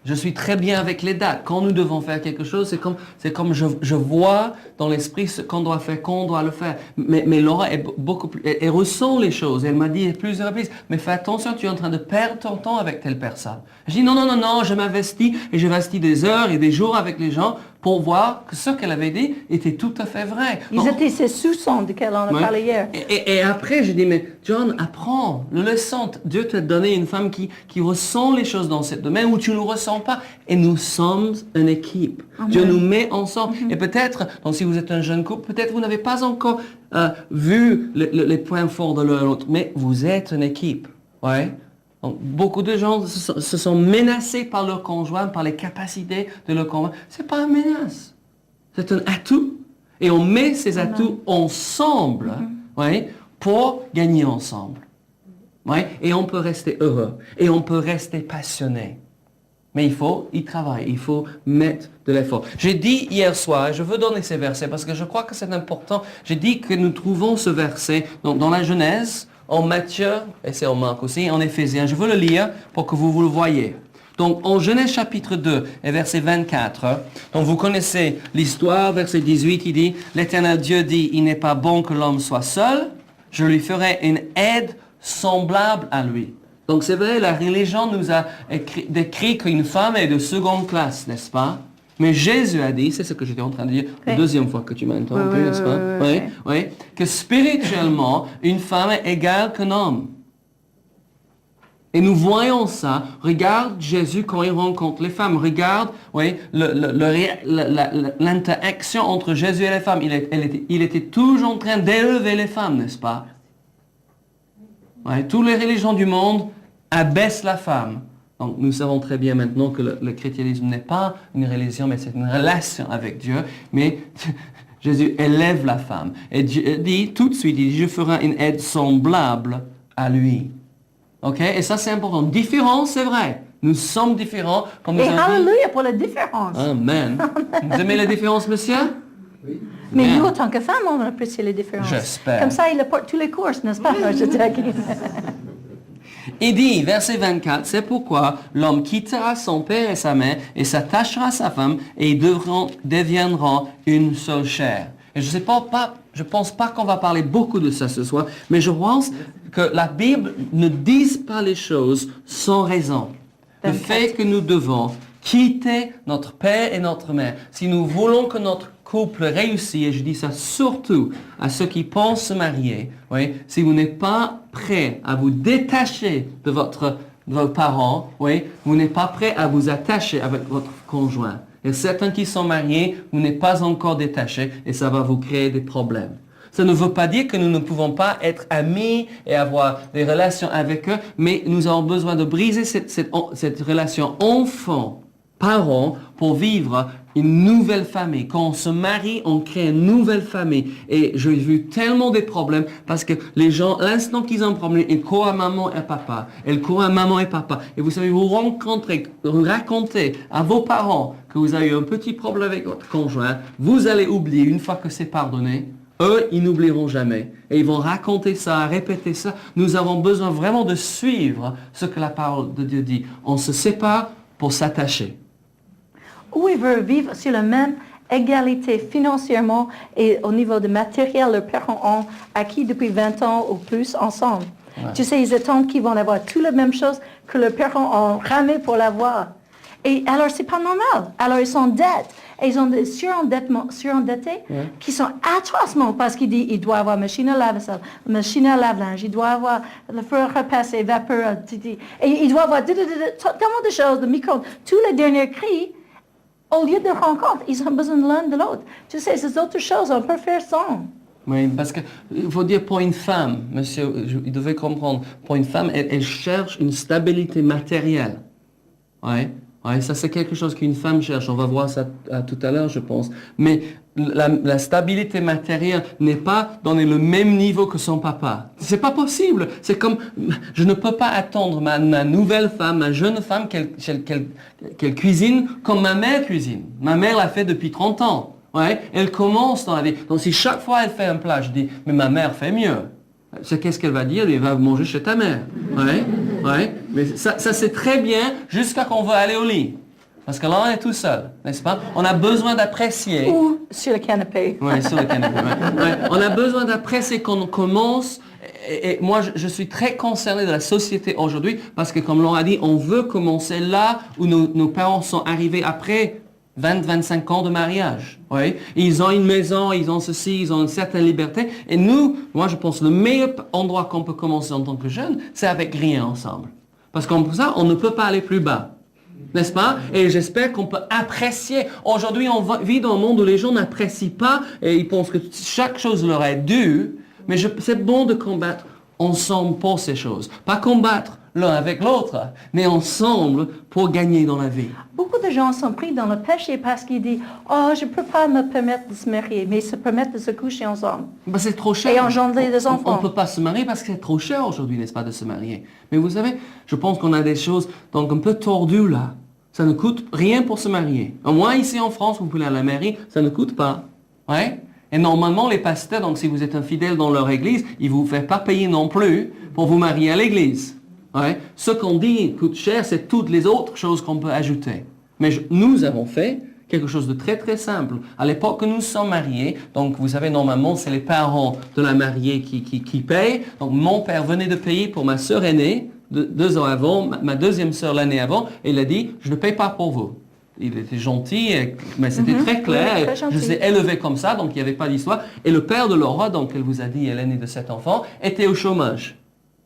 Je suis très bien avec les dates. Quand nous devons faire quelque chose, c'est comme je vois dans l'esprit ce qu'on doit faire, qu'on doit le faire. Mais Laura est beaucoup plus... Elle ressent les choses. Elle m'a dit plusieurs reprises, mais fais attention, tu es en train de perdre ton temps avec telle personne. Je dis non, je m'investis et j'investis des heures et des jours avec les gens pour voir que ce qu'elle avait dit était tout à fait vrai. Ils étaient ces sous-sons desquels on a parlé hier. Et après, je dis, mais John, apprends, le leçon. Dieu t'a donné une femme qui ressent les choses dans ce domaine où tu ne le ressens pas. Et nous sommes une équipe. Amen. Dieu nous met ensemble. Et peut-être, donc si vous êtes un jeune couple, peut-être vous n'avez pas encore vu les points forts de l'un et l'autre, mais vous êtes une équipe. Ouais. Donc, beaucoup de gens se sont menacés par leur conjoint, par les capacités de leur conjoint. Ce n'est pas une menace. C'est un atout. Et on met ces atouts ensemble, oui, pour gagner ensemble. Oui, et on peut rester heureux. Et on peut rester passionné. Mais il faut y travailler, il faut mettre de l'effort. J'ai dit hier soir, et je veux donner ces versets parce que je crois que c'est important, j'ai dit que nous trouvons ce verset dans la Genèse, en Matthieu, et c'est en Marc aussi, en Éphésiens. Je veux le lire pour que vous le voyez. Donc en Genèse chapitre 2 et verset 24, donc vous connaissez l'histoire, verset 18, il dit, l'Éternel Dieu dit, il n'est pas bon que l'homme soit seul, je lui ferai une aide semblable à lui. Donc c'est vrai, la religion nous a décrit qu'une femme est de seconde classe, n'est-ce pas? Mais Jésus a dit, c'est ce que j'étais en train de dire, la deuxième fois que tu m'as interrompu, n'est-ce pas? Oui, que spirituellement, une femme est égale qu'un homme. Et nous voyons ça. Regarde Jésus quand il rencontre les femmes. Regarde, oui, l'interaction entre Jésus et les femmes. Il était toujours en train d'élever les femmes, n'est-ce pas? Ouais, toutes les religions du monde abaissent la femme. Donc nous savons très bien maintenant que le chrétianisme n'est pas une religion, mais c'est une relation avec Dieu. Mais Jésus élève la femme. Et Dieu dit tout de suite, il dit, je ferai une aide semblable à lui. Ok? Et ça c'est important. Différent, c'est vrai. Nous sommes différents. Comme et alléluia pour la différence. Amen. Vous aimez la différence, monsieur? Oui. Mais Bien. nous, en tant que femmes, on apprécie les différences. J'espère. Comme ça, il apporte tous les courses, n'est-ce pas? Je taquine. Il dit, verset 24, c'est pourquoi l'homme quittera son père et sa mère et s'attachera à sa femme et ils deviendront une seule chair. Et je pense pas qu'on va parler beaucoup de ça ce soir, mais je pense que la Bible ne dit pas les choses sans raison. Le fait que nous devons quitter notre père et notre mère, si nous voulons que notre couple réussisse, et je dis ça surtout à ceux qui pensent se marier, oui, si vous n'êtes pas prêt à vous détacher de vos parents, oui, vous n'êtes pas prêt à vous attacher avec votre conjoint. Et certains qui sont mariés, vous n'êtes pas encore détachés et ça va vous créer des problèmes. Ça ne veut pas dire que nous ne pouvons pas être amis et avoir des relations avec eux, mais nous avons besoin de briser cette relation enfant-parent pour vivre une nouvelle famille. Quand on se marie, on crée une nouvelle famille. Et j'ai vu tellement de problèmes parce que les gens, l'instant qu'ils ont un problème, ils courent à maman et papa. Ils courent à maman et papa. Et vous savez, vous racontez à vos parents que vous avez eu un petit problème avec votre conjoint. Vous allez oublier une fois que c'est pardonné. Eux, ils n'oublieront jamais. Et ils vont raconter ça, répéter ça. Nous avons besoin vraiment de suivre ce que la parole de Dieu dit. On se sépare pour s'attacher. Ou ils veulent vivre sur la même égalité financièrement et au niveau de matériel, leurs parents ont acquis depuis 20 ans ou plus ensemble. Ouais. Tu sais, ils attendent qu'ils vont avoir tout la même chose que leurs parents ont ramé pour l'avoir. Et alors, c'est pas normal. Alors, ils sont en dette. Et ils ont des surendettés qui sont atrocement parce qu'il dit il doit avoir machine à lave-vaisselle, machine à lave-linge, il doit avoir le feu à repasser, vapeur, et il doit avoir tellement de choses, de micro, tous les derniers cris. Au lieu de rencontre, ils ont besoin de l'un de l'autre. Tu sais, ces autres choses, on peut faire sans. Oui, parce que il faut dire pour une femme, monsieur, il devait comprendre, pour une femme, elle cherche une stabilité matérielle. Oui. Oui, ça c'est quelque chose qu'une femme cherche. On va voir ça tout à l'heure, je pense. Mais la stabilité matérielle n'est pas dans le même niveau que son papa. C'est pas possible. C'est comme, je ne peux pas attendre ma nouvelle femme, ma jeune femme, qu'elle cuisine comme ma mère cuisine. Ma mère l'a fait depuis 30 ans. Ouais, elle commence dans la vie. Donc si chaque fois elle fait un plat, je dis, mais ma mère fait mieux. C'est qu'est-ce qu'elle va dire? Elle va manger chez ta mère. Ouais, ouais. Mais ça c'est très bien jusqu'à qu'on veut aller au lit. Parce que là, on est tout seul, n'est-ce pas? On a besoin d'apprécier. Ou sur le canapé. Oui, sur le canapé. Ouais. On a besoin d'apprécier quand on commence. Et moi, je suis très concerné de la société aujourd'hui parce que, comme l'on a dit, on veut commencer là où nos parents sont arrivés après 20-25 ans de mariage. Oui. Ils ont une maison, ils ont ceci, ils ont une certaine liberté. Et nous, moi je pense, le meilleur endroit qu'on peut commencer en tant que jeune, c'est avec rien ensemble. Parce qu'en ça, on ne peut pas aller plus bas. N'est-ce pas? Et j'espère qu'on peut apprécier. Aujourd'hui, on vit dans un monde où les gens n'apprécient pas et ils pensent que chaque chose leur est due. Mais c'est bon de combattre ensemble pour ces choses. Pas combattre l'un avec l'autre, mais ensemble pour gagner dans la vie. Beaucoup de gens sont pris dans le péché parce qu'ils disent « Oh, je ne peux pas me permettre de se marier », mais ils se permettent de se coucher ensemble. Ben, c'est trop cher. Et engendrer des enfants. On ne peut pas se marier parce que c'est trop cher aujourd'hui, n'est-ce pas, de se marier. Mais vous savez, je pense qu'on a des choses donc un peu tordues là. Ça ne coûte rien pour se marier. Au moins ici en France, vous pouvez aller à la mairie, ça ne coûte pas. Ouais? Et normalement, les pasteurs, donc si vous êtes un fidèle dans leur église, ils ne vous font pas payer non plus pour vous marier à l'église. Ouais? Ce qu'on dit coûte cher, c'est toutes les autres choses qu'on peut ajouter. Mais nous avons fait quelque chose de très très simple. À l'époque que nous sommes mariés, donc vous savez, normalement, c'est les parents de la mariée qui payent. Donc mon père venait de payer pour ma sœur aînée, 2 ans avant, ma deuxième sœur l'année avant, et il a dit, je ne paye pas pour vous. Il était gentil, mais c'était très clair. Oui, très gentil. Je l'ai élevé comme ça, donc il n'y avait pas d'histoire. Et le père de Laura, donc elle vous a dit, elle est l'aîné de 7 enfants, était au chômage.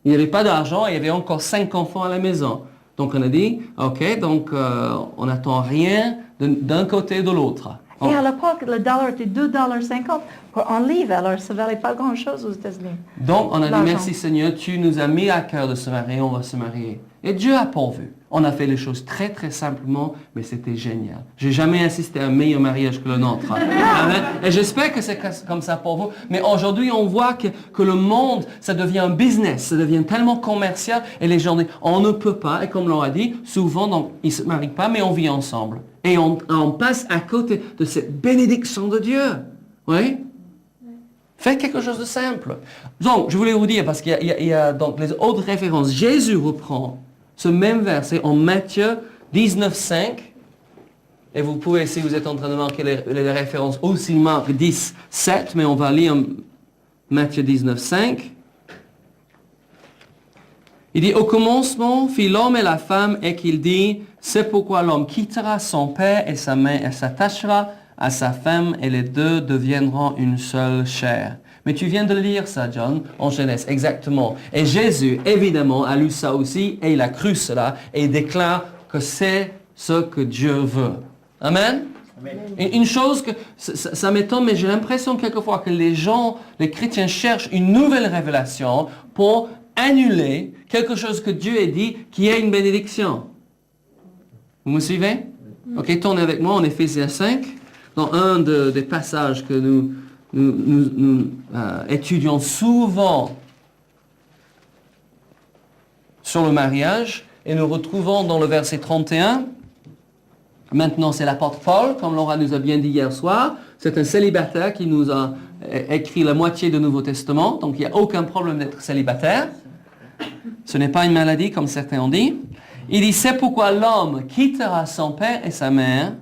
Il n'y avait pas d'argent et il y avait encore 5 enfants à la maison. Donc on a dit, ok, donc on n'attend rien d'un côté ou de l'autre. Et à l'époque, le dollar était 2,50 $ pour un livre, alors ça ne valait pas grand-chose aux États-Unis. Donc on a dit, L'argent. merci Seigneur, tu nous as mis à cœur de se marier, on va se marier. Et Dieu a pourvu. On a fait les choses très très simplement, mais c'était génial. J'ai jamais assisté à un meilleur mariage que le nôtre. Amen. Et j'espère que c'est comme ça pour vous. Mais aujourd'hui, on voit que le monde, ça devient un business, ça devient tellement commercial. Et les gens disent, on ne peut pas. Et comme l'on a dit, souvent, donc, ils ne se marient pas, mais on vit ensemble. Et on passe à côté de cette bénédiction de Dieu. Oui? Faites quelque chose de simple. Donc, je voulais vous dire, parce qu'il y a donc les autres références. Jésus reprend ce même verset en Matthieu 19,5. Et vous pouvez, si vous êtes en train de marquer les références, aussi Marc 10,7, mais on va lire Matthieu 19,5. Il dit, au commencement, fit l'homme et la femme, et qu'il dit, c'est pourquoi l'homme quittera son père et sa mère et s'attachera à sa femme, et les deux deviendront une seule chair. Mais tu viens de lire ça, John, en Genèse, exactement. Et Jésus, évidemment, a lu ça aussi, et il a cru cela, et il déclare que c'est ce que Dieu veut. Amen? Amen. Une chose que, ça m'étonne, mais j'ai l'impression quelquefois que les gens, les chrétiens cherchent une nouvelle révélation pour annuler quelque chose que Dieu a dit qui est une bénédiction. Vous me suivez? Ok, tournez avec moi en Éphésiens 5, dans un des passages que nous étudions souvent sur le mariage, et nous retrouvons dans le verset 31. Maintenant, c'est l'apôtre Paul, comme Laura nous a bien dit hier soir. C'est un célibataire qui nous a écrit la moitié du Nouveau Testament, donc il n'y a aucun problème d'être célibataire. Ce n'est pas une maladie, comme certains ont dit. Il dit, c'est pourquoi l'homme quittera son père et sa mère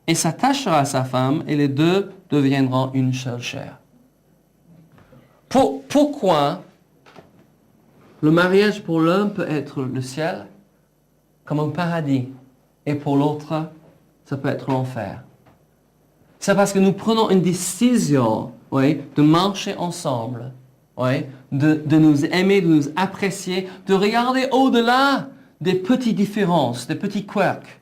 et s'attachera à sa femme, et les deux deviendront une seule chair. Pourquoi le mariage pour l'un peut être le ciel, comme un paradis, et pour l'autre, ça peut être l'enfer? C'est parce que nous prenons une décision, oui, de marcher ensemble, oui, de nous aimer, de nous apprécier, de regarder au-delà des petites différences, des petits quirks.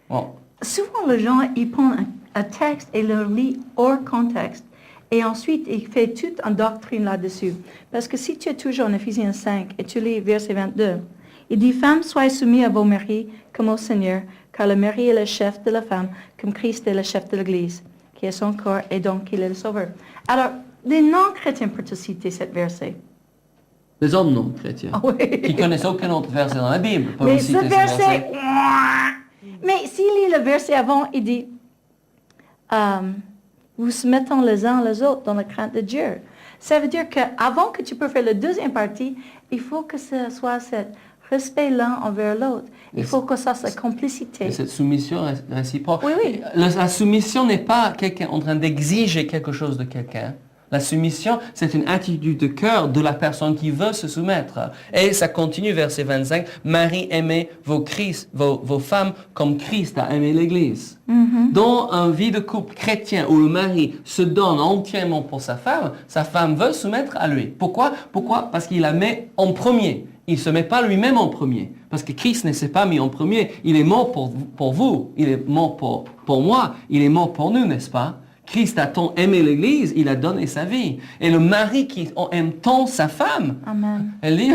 Bon. Souvent, les gens, ils prennent un texte et le lisent hors contexte. Et ensuite, ils font toute une doctrine là-dessus. Parce que si tu es toujours en Éphésiens 5 et tu lis verset 22, il dit, « Femmes, soyez soumis à vos maris comme au Seigneur, car le mari est le chef de la femme, comme Christ est le chef de l'Église, qui est son corps et donc il est le sauveur. » Alors, les non-chrétiens peuvent te citer ce verset. Les hommes non chrétiens, qui connaissent aucun autre verset dans la Bible, peuvent mais citer ce verset... Mais s'il lit le verset avant, il dit, vous se mettons les uns les autres dans la crainte de Dieu. Ça veut dire qu'avant que tu peux faire la deuxième partie, il faut que ce soit ce respect l'un envers l'autre. Il faut que ça soit complicité. Et cette soumission réciproque. Oui, oui. La soumission n'est pas quelqu'un en train d'exiger quelque chose de quelqu'un. La soumission, c'est une attitude de cœur de la personne qui veut se soumettre. Et ça continue, verset 25. Marie, aimez vos femmes comme Christ a aimé l'Église. Mm-hmm. Dans un vie de couple chrétien où le mari se donne entièrement pour sa femme veut soumettre à lui. Pourquoi? Parce qu'il la met en premier. Il ne se met pas lui-même en premier. Parce que Christ ne s'est pas mis en premier. Il est mort pour vous. Il est mort pour moi. Il est mort pour nous, n'est-ce pas? Christ a tant aimé l'Église, il a donné sa vie. Et le mari qui aime tant sa femme, Amen. elle dit,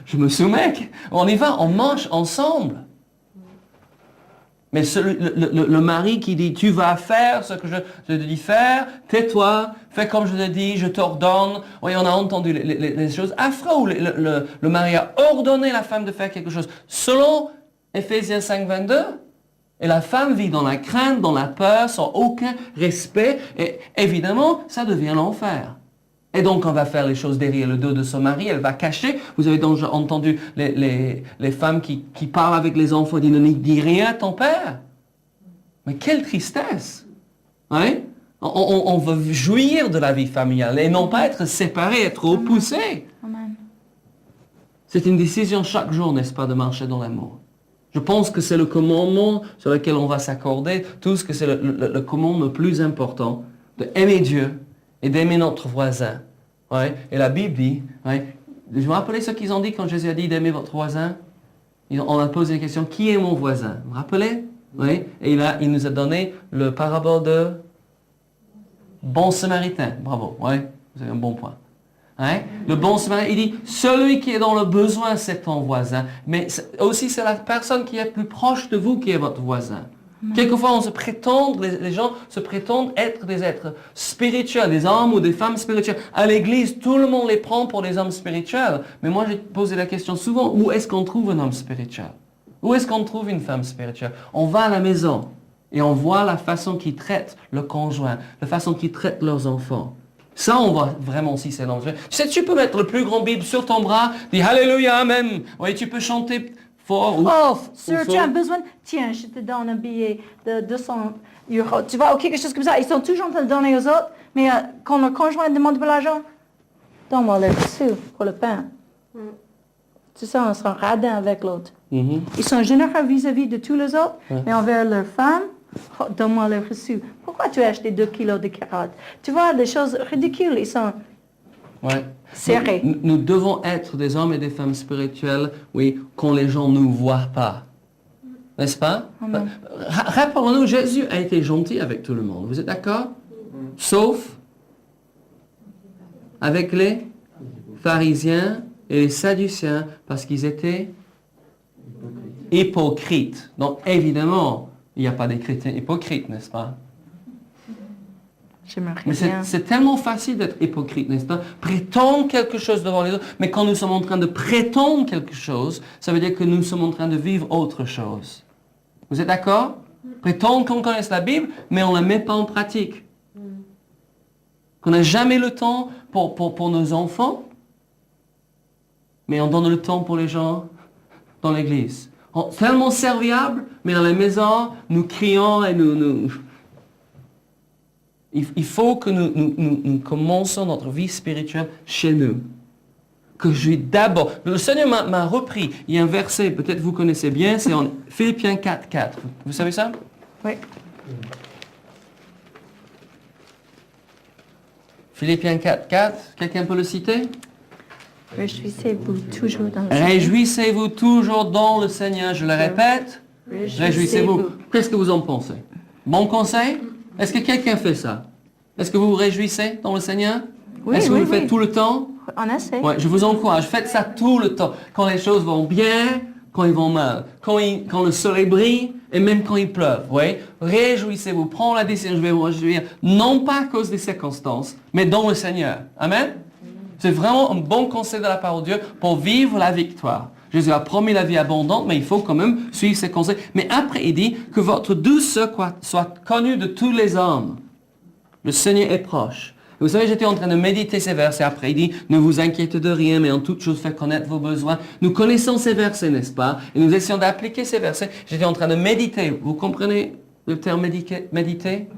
je me soumets, on y va, on marche ensemble. Mais le mari qui dit, tu vas faire ce que je te dis faire, tais-toi, fais comme je te dis, je t'ordonne. Oui, on a entendu les choses affreuses où le mari a ordonné la femme de faire quelque chose. Selon Éphésiens 5, 22, et la femme vit dans la crainte, dans la peur, sans aucun respect. Et évidemment, ça devient l'enfer. Et donc, on va faire les choses derrière le dos de son mari, elle va cacher. Vous avez donc entendu les femmes qui parlent avec les enfants, disent, ne dis rien à ton père. Mais quelle tristesse. Hein? On veut jouir de la vie familiale et non pas être séparés, être repoussés. Amen. C'est une décision chaque jour, n'est-ce pas, de marcher dans l'amour. Je pense que c'est le commandement sur lequel on va s'accorder, tous que c'est le commandement le plus important, d'aimer Dieu et d'aimer notre voisin. Ouais. Et la Bible dit, ouais, je me rappelle ce qu'ils ont dit quand Jésus a dit d'aimer votre voisin. On a posé la question, qui est mon voisin? Vous vous rappelez? Oui. Et il nous a donné le parabole de bon samaritain. Bravo, ouais, vous avez un bon point. Hein? Le bon samaritain, il dit, celui qui est dans le besoin, c'est ton voisin. Mais aussi, c'est la personne qui est plus proche de vous qui est votre voisin. Quelquefois, les gens se prétendent être des êtres spirituels, des hommes ou des femmes spirituelles. À l'église, tout le monde les prend pour des hommes spirituels. Mais moi, j'ai posé la question souvent, où est-ce qu'on trouve un homme spirituel? Où est-ce qu'on trouve une femme spirituelle? On va à la maison et on voit la façon qu'ils traitent le conjoint, la façon qu'ils traitent leurs enfants. Ça, on voit vraiment si c'est l'enfer. Tu sais, tu peux mettre le plus grand Bible sur ton bras, dire Alléluia, Amen. Oui, tu peux chanter fort. Tu as besoin, tiens, je te donne un billet de 200 euros. Tu vois, ou quelque chose comme ça. Ils sont toujours en train de donner aux autres, mais quand le conjoint demande pour l'argent, donne-moi le sous pour le pain. C'est ça, on sera radin avec l'autre. Ils sont généreux vis-à-vis de tous les autres, mais envers leur femme, donne-moi le reçu. Pourquoi tu as acheté 2 kilos de carottes? Tu vois, des choses ridicules, ils sont serrés. Nous devons être des hommes et des femmes spirituels, oui, quand les gens ne nous voient pas. N'est-ce pas? Rappelons-nous, Jésus a été gentil avec tout le monde. Vous êtes d'accord? Sauf avec les pharisiens et les sadduciens, parce qu'ils étaient hypocrites. Donc, évidemment, il n'y a pas des chrétiens hypocrites, n'est-ce pas? Mais c'est tellement facile d'être hypocrite, n'est-ce pas? Prétendre quelque chose devant les autres, mais quand nous sommes en train de prétendre quelque chose, ça veut dire que nous sommes en train de vivre autre chose. Vous êtes d'accord? Prétendre qu'on connaisse la Bible, mais on ne la met pas en pratique. Qu'on n'a jamais le temps pour nos enfants, mais on donne le temps pour les gens dans l'église. Tellement serviable, mais dans la maison, nous crions et nous... Il faut que nous commençons notre vie spirituelle chez nous. Que je suis d'abord... Le Seigneur m'a repris. Il y a un verset, peut-être vous connaissez bien, c'est en Philippiens 4, 4. Vous savez ça? Oui. Philippiens 4, 4. Quelqu'un peut le citer? Réjouissez-vous toujours dans le Seigneur. Réjouissez-vous toujours dans le Seigneur. Je le répète. Réjouissez-vous. Qu'est-ce que vous en pensez? Bon conseil? Est-ce que quelqu'un fait ça? Est-ce que vous vous réjouissez dans le Seigneur? Oui, Est-ce que vous le faites tout le temps? On essaie. Ouais, je vous encourage. Faites ça tout le temps. Quand les choses vont bien, quand ils vont mal. Quand le soleil brille et même quand il pleuve. Ouais. Réjouissez-vous. Prenez la décision. Je vais vous réjouir. Non pas à cause des circonstances, mais dans le Seigneur. Amen? C'est vraiment un bon conseil de la parole de Dieu pour vivre la victoire. Jésus a promis la vie abondante, mais il faut quand même suivre ses conseils. Mais après, il dit que votre douceur soit connue de tous les hommes. Le Seigneur est proche. Et vous savez, j'étais en train de méditer ces versets. Après, il dit, ne vous inquiétez de rien, mais en toute chose, faites connaître vos besoins. Nous connaissons ces versets, n'est-ce pas? Et nous essayons d'appliquer ces versets. J'étais en train de méditer. Vous comprenez le terme méditer?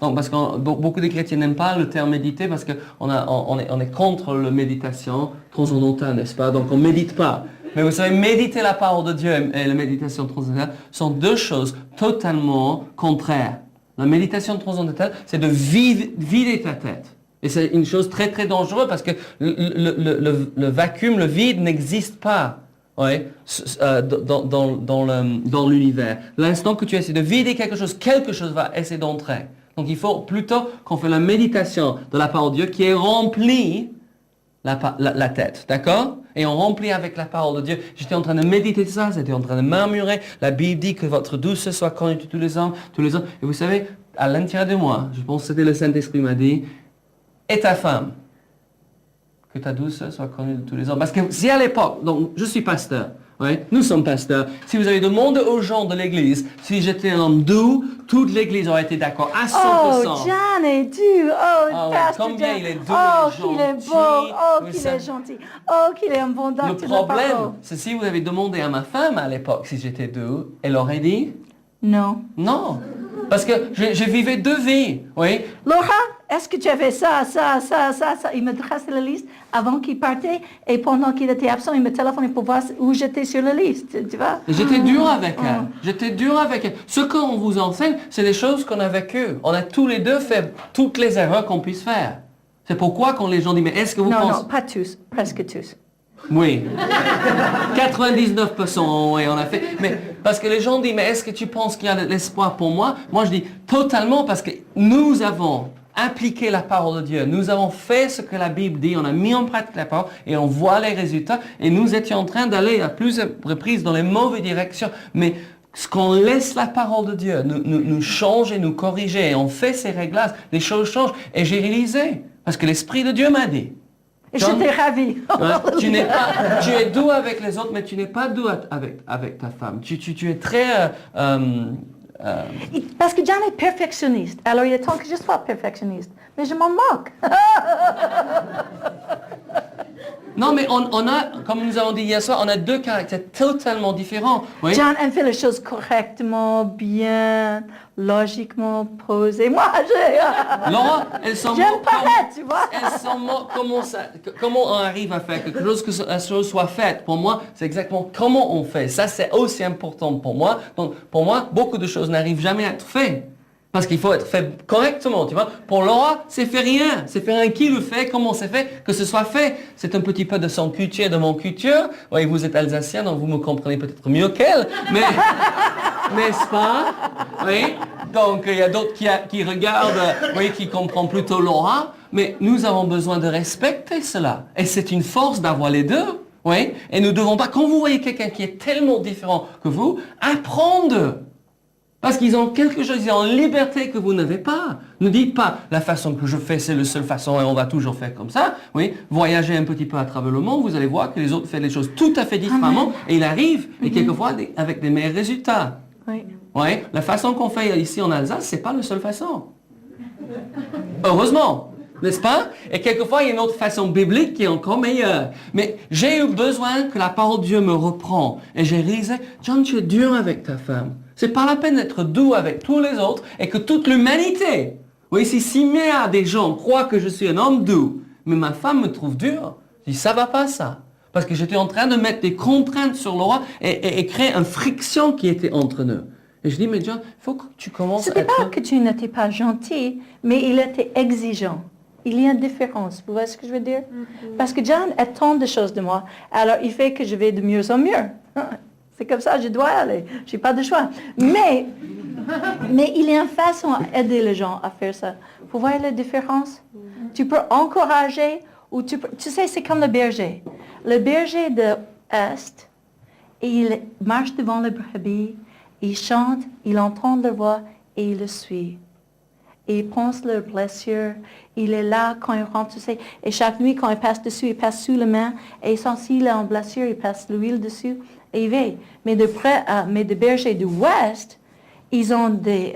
Non, parce que beaucoup de chrétiens n'aiment pas le terme méditer parce qu'on est contre la méditation transcendantale, n'est-ce pas? Donc on ne médite pas. Mais vous savez, méditer la parole de Dieu et la méditation transcendantale sont deux choses totalement contraires. La méditation transcendantale, c'est de vider ta tête. Et c'est une chose très très dangereuse parce que le vacuum, le vide n'existe pas. Ouais, dans l'univers. L'instant que tu essaies de vider quelque chose va essayer d'entrer. Donc il faut plutôt qu'on fait la méditation de la parole de Dieu qui est remplie la tête, d'accord? Et on remplit avec la parole de Dieu. J'étais en train de méditer ça, j'étais en train de murmurer. La Bible dit que votre douceur soit connue de tous les hommes. Et vous savez, à l'intérieur de moi, je pense que c'était le Saint-Esprit qui m'a dit, et ta femme, que ta douceur soit connue de tous les hommes. Parce que si à l'époque, donc je suis pasteur, ouais, nous sommes pasteurs, si vous avez demandé aux gens de l'église, si j'étais un homme doux, toute l'église aurait été d'accord à 100%. Oh, John est doux. Oh, ouais, Pastor combien John. il est doux, Oh, il est qu'il est gentil. beau. Oh, Oui, qu'il ça- est gentil. Oh, qu'il est un bon Le docteur de la problème, parole. c'est si vous avez demandé à ma femme à l'époque si j'étais doux, elle aurait dit Non. non. Parce que je vivais deux vies, oui. Laura, est-ce que tu as fait ça? Il me traçait la liste avant qu'il partait et pendant qu'il était absent, il me téléphonait pour voir où j'étais sur la liste, tu vois? Et j'étais dur avec elle. J'étais dur avec elle. Ce qu'on vous enseigne, c'est des choses qu'on a vécues. On a tous les deux fait toutes les erreurs qu'on puisse faire. C'est pourquoi quand les gens disent, mais est-ce que vous Non, pensez... non, pas tous, presque tous. Oui. 99%, oui, on a fait. Mais parce que les gens disent, mais est-ce que tu penses qu'il y a de l'espoir pour moi? Moi, je dis totalement parce que nous avons appliqué la parole de Dieu. Nous avons fait ce que la Bible dit. On a mis en pratique la parole et on voit les résultats. Et nous étions en train d'aller à plusieurs reprises dans les mauvaises directions. Mais ce qu'on laisse la parole de Dieu nous changer, nous corriger, et on fait ces réglages, les choses changent. Et j'ai réalisé, parce que l'Esprit de Dieu m'a dit, Et John, j'étais ravie. ouais, tu es doux avec les autres, mais tu n'es pas doux avec ta femme. Tu es très... Parce que John est perfectionniste. Alors il est temps que je sois perfectionniste. Mais je m'en moque. Non, mais on a, comme nous avons dit hier soir, on a deux caractères totalement différents. Oui? John aime faire les choses correctement, bien, logiquement posées. Moi, Laura, elles sont j'aime paraître, tu vois. Elles sont comment on arrive à faire quelque chose, que la chose soit faite. Pour moi, c'est exactement comment on fait. Ça, c'est aussi important pour moi. Donc, pour moi, beaucoup de choses n'arrivent jamais à être faites. Parce qu'il faut être fait correctement, tu vois. Pour Laura, c'est fait rien. C'est fait rien qui le fait, comment c'est fait, que ce soit fait. C'est un petit peu de son culture, de mon culture. Oui, vous êtes alsacien, donc vous me comprenez peut-être mieux qu'elle. Mais, n'est-ce pas? Oui. Donc, il y a d'autres qui regardent, oui, qui comprennent plutôt Laura. Mais nous avons besoin de respecter cela. Et c'est une force d'avoir les deux. Oui. Et nous ne devons pas, quand vous voyez quelqu'un qui est tellement différent que vous, apprendre. Parce qu'ils ont quelque chose, ils ont une liberté que vous n'avez pas. Ne dites pas, la façon que je fais, c'est la seule façon et on va toujours faire comme ça. Oui, voyagez un petit peu à travers le monde, vous allez voir que les autres font les choses tout à fait différemment et il arrive, et quelquefois avec des meilleurs résultats. Oui. Oui, la façon qu'on fait ici en Alsace, c'est pas la seule façon. Heureusement, n'est-ce pas? Et quelquefois, il y a une autre façon biblique qui est encore meilleure. Mais j'ai eu besoin que la parole de Dieu me reprend. Et j'ai réalisé, John, tu es dur avec ta femme. C'est pas la peine d'être doux avec tous les autres et que toute l'humanité, oui, si 6 milliards des gens croient que je suis un homme doux, mais ma femme me trouve dur, je dis, ça va pas ça. Parce que j'étais en train de mettre des contraintes sur le roi et créer une friction qui était entre nous. Et je dis, mais John, il faut que tu commences à C'était être... pas que tu n'étais pas gentil, mais il était exigeant. Il y a une différence, vous voyez ce que je veux dire? Parce que John attend des choses de moi, alors il fait que je vais de mieux en mieux. C'est comme ça, je dois aller, je n'ai pas de choix. Mais il y a une façon d'aider les gens à faire ça. Vous voyez la différence? Tu peux encourager, ou tu sais, c'est comme le berger. Le berger de Est, il marche devant le brebis, il chante, il entend leur voix et il le suit. Et il pense leurs blessures. Il est là quand il rentre, tu sais. Et chaque nuit, quand il passe dessus, il passe sous la main. Et s'il est en blessure, il passe l'huile dessus et il veille. Mais des bergers du Ouest, ils ont des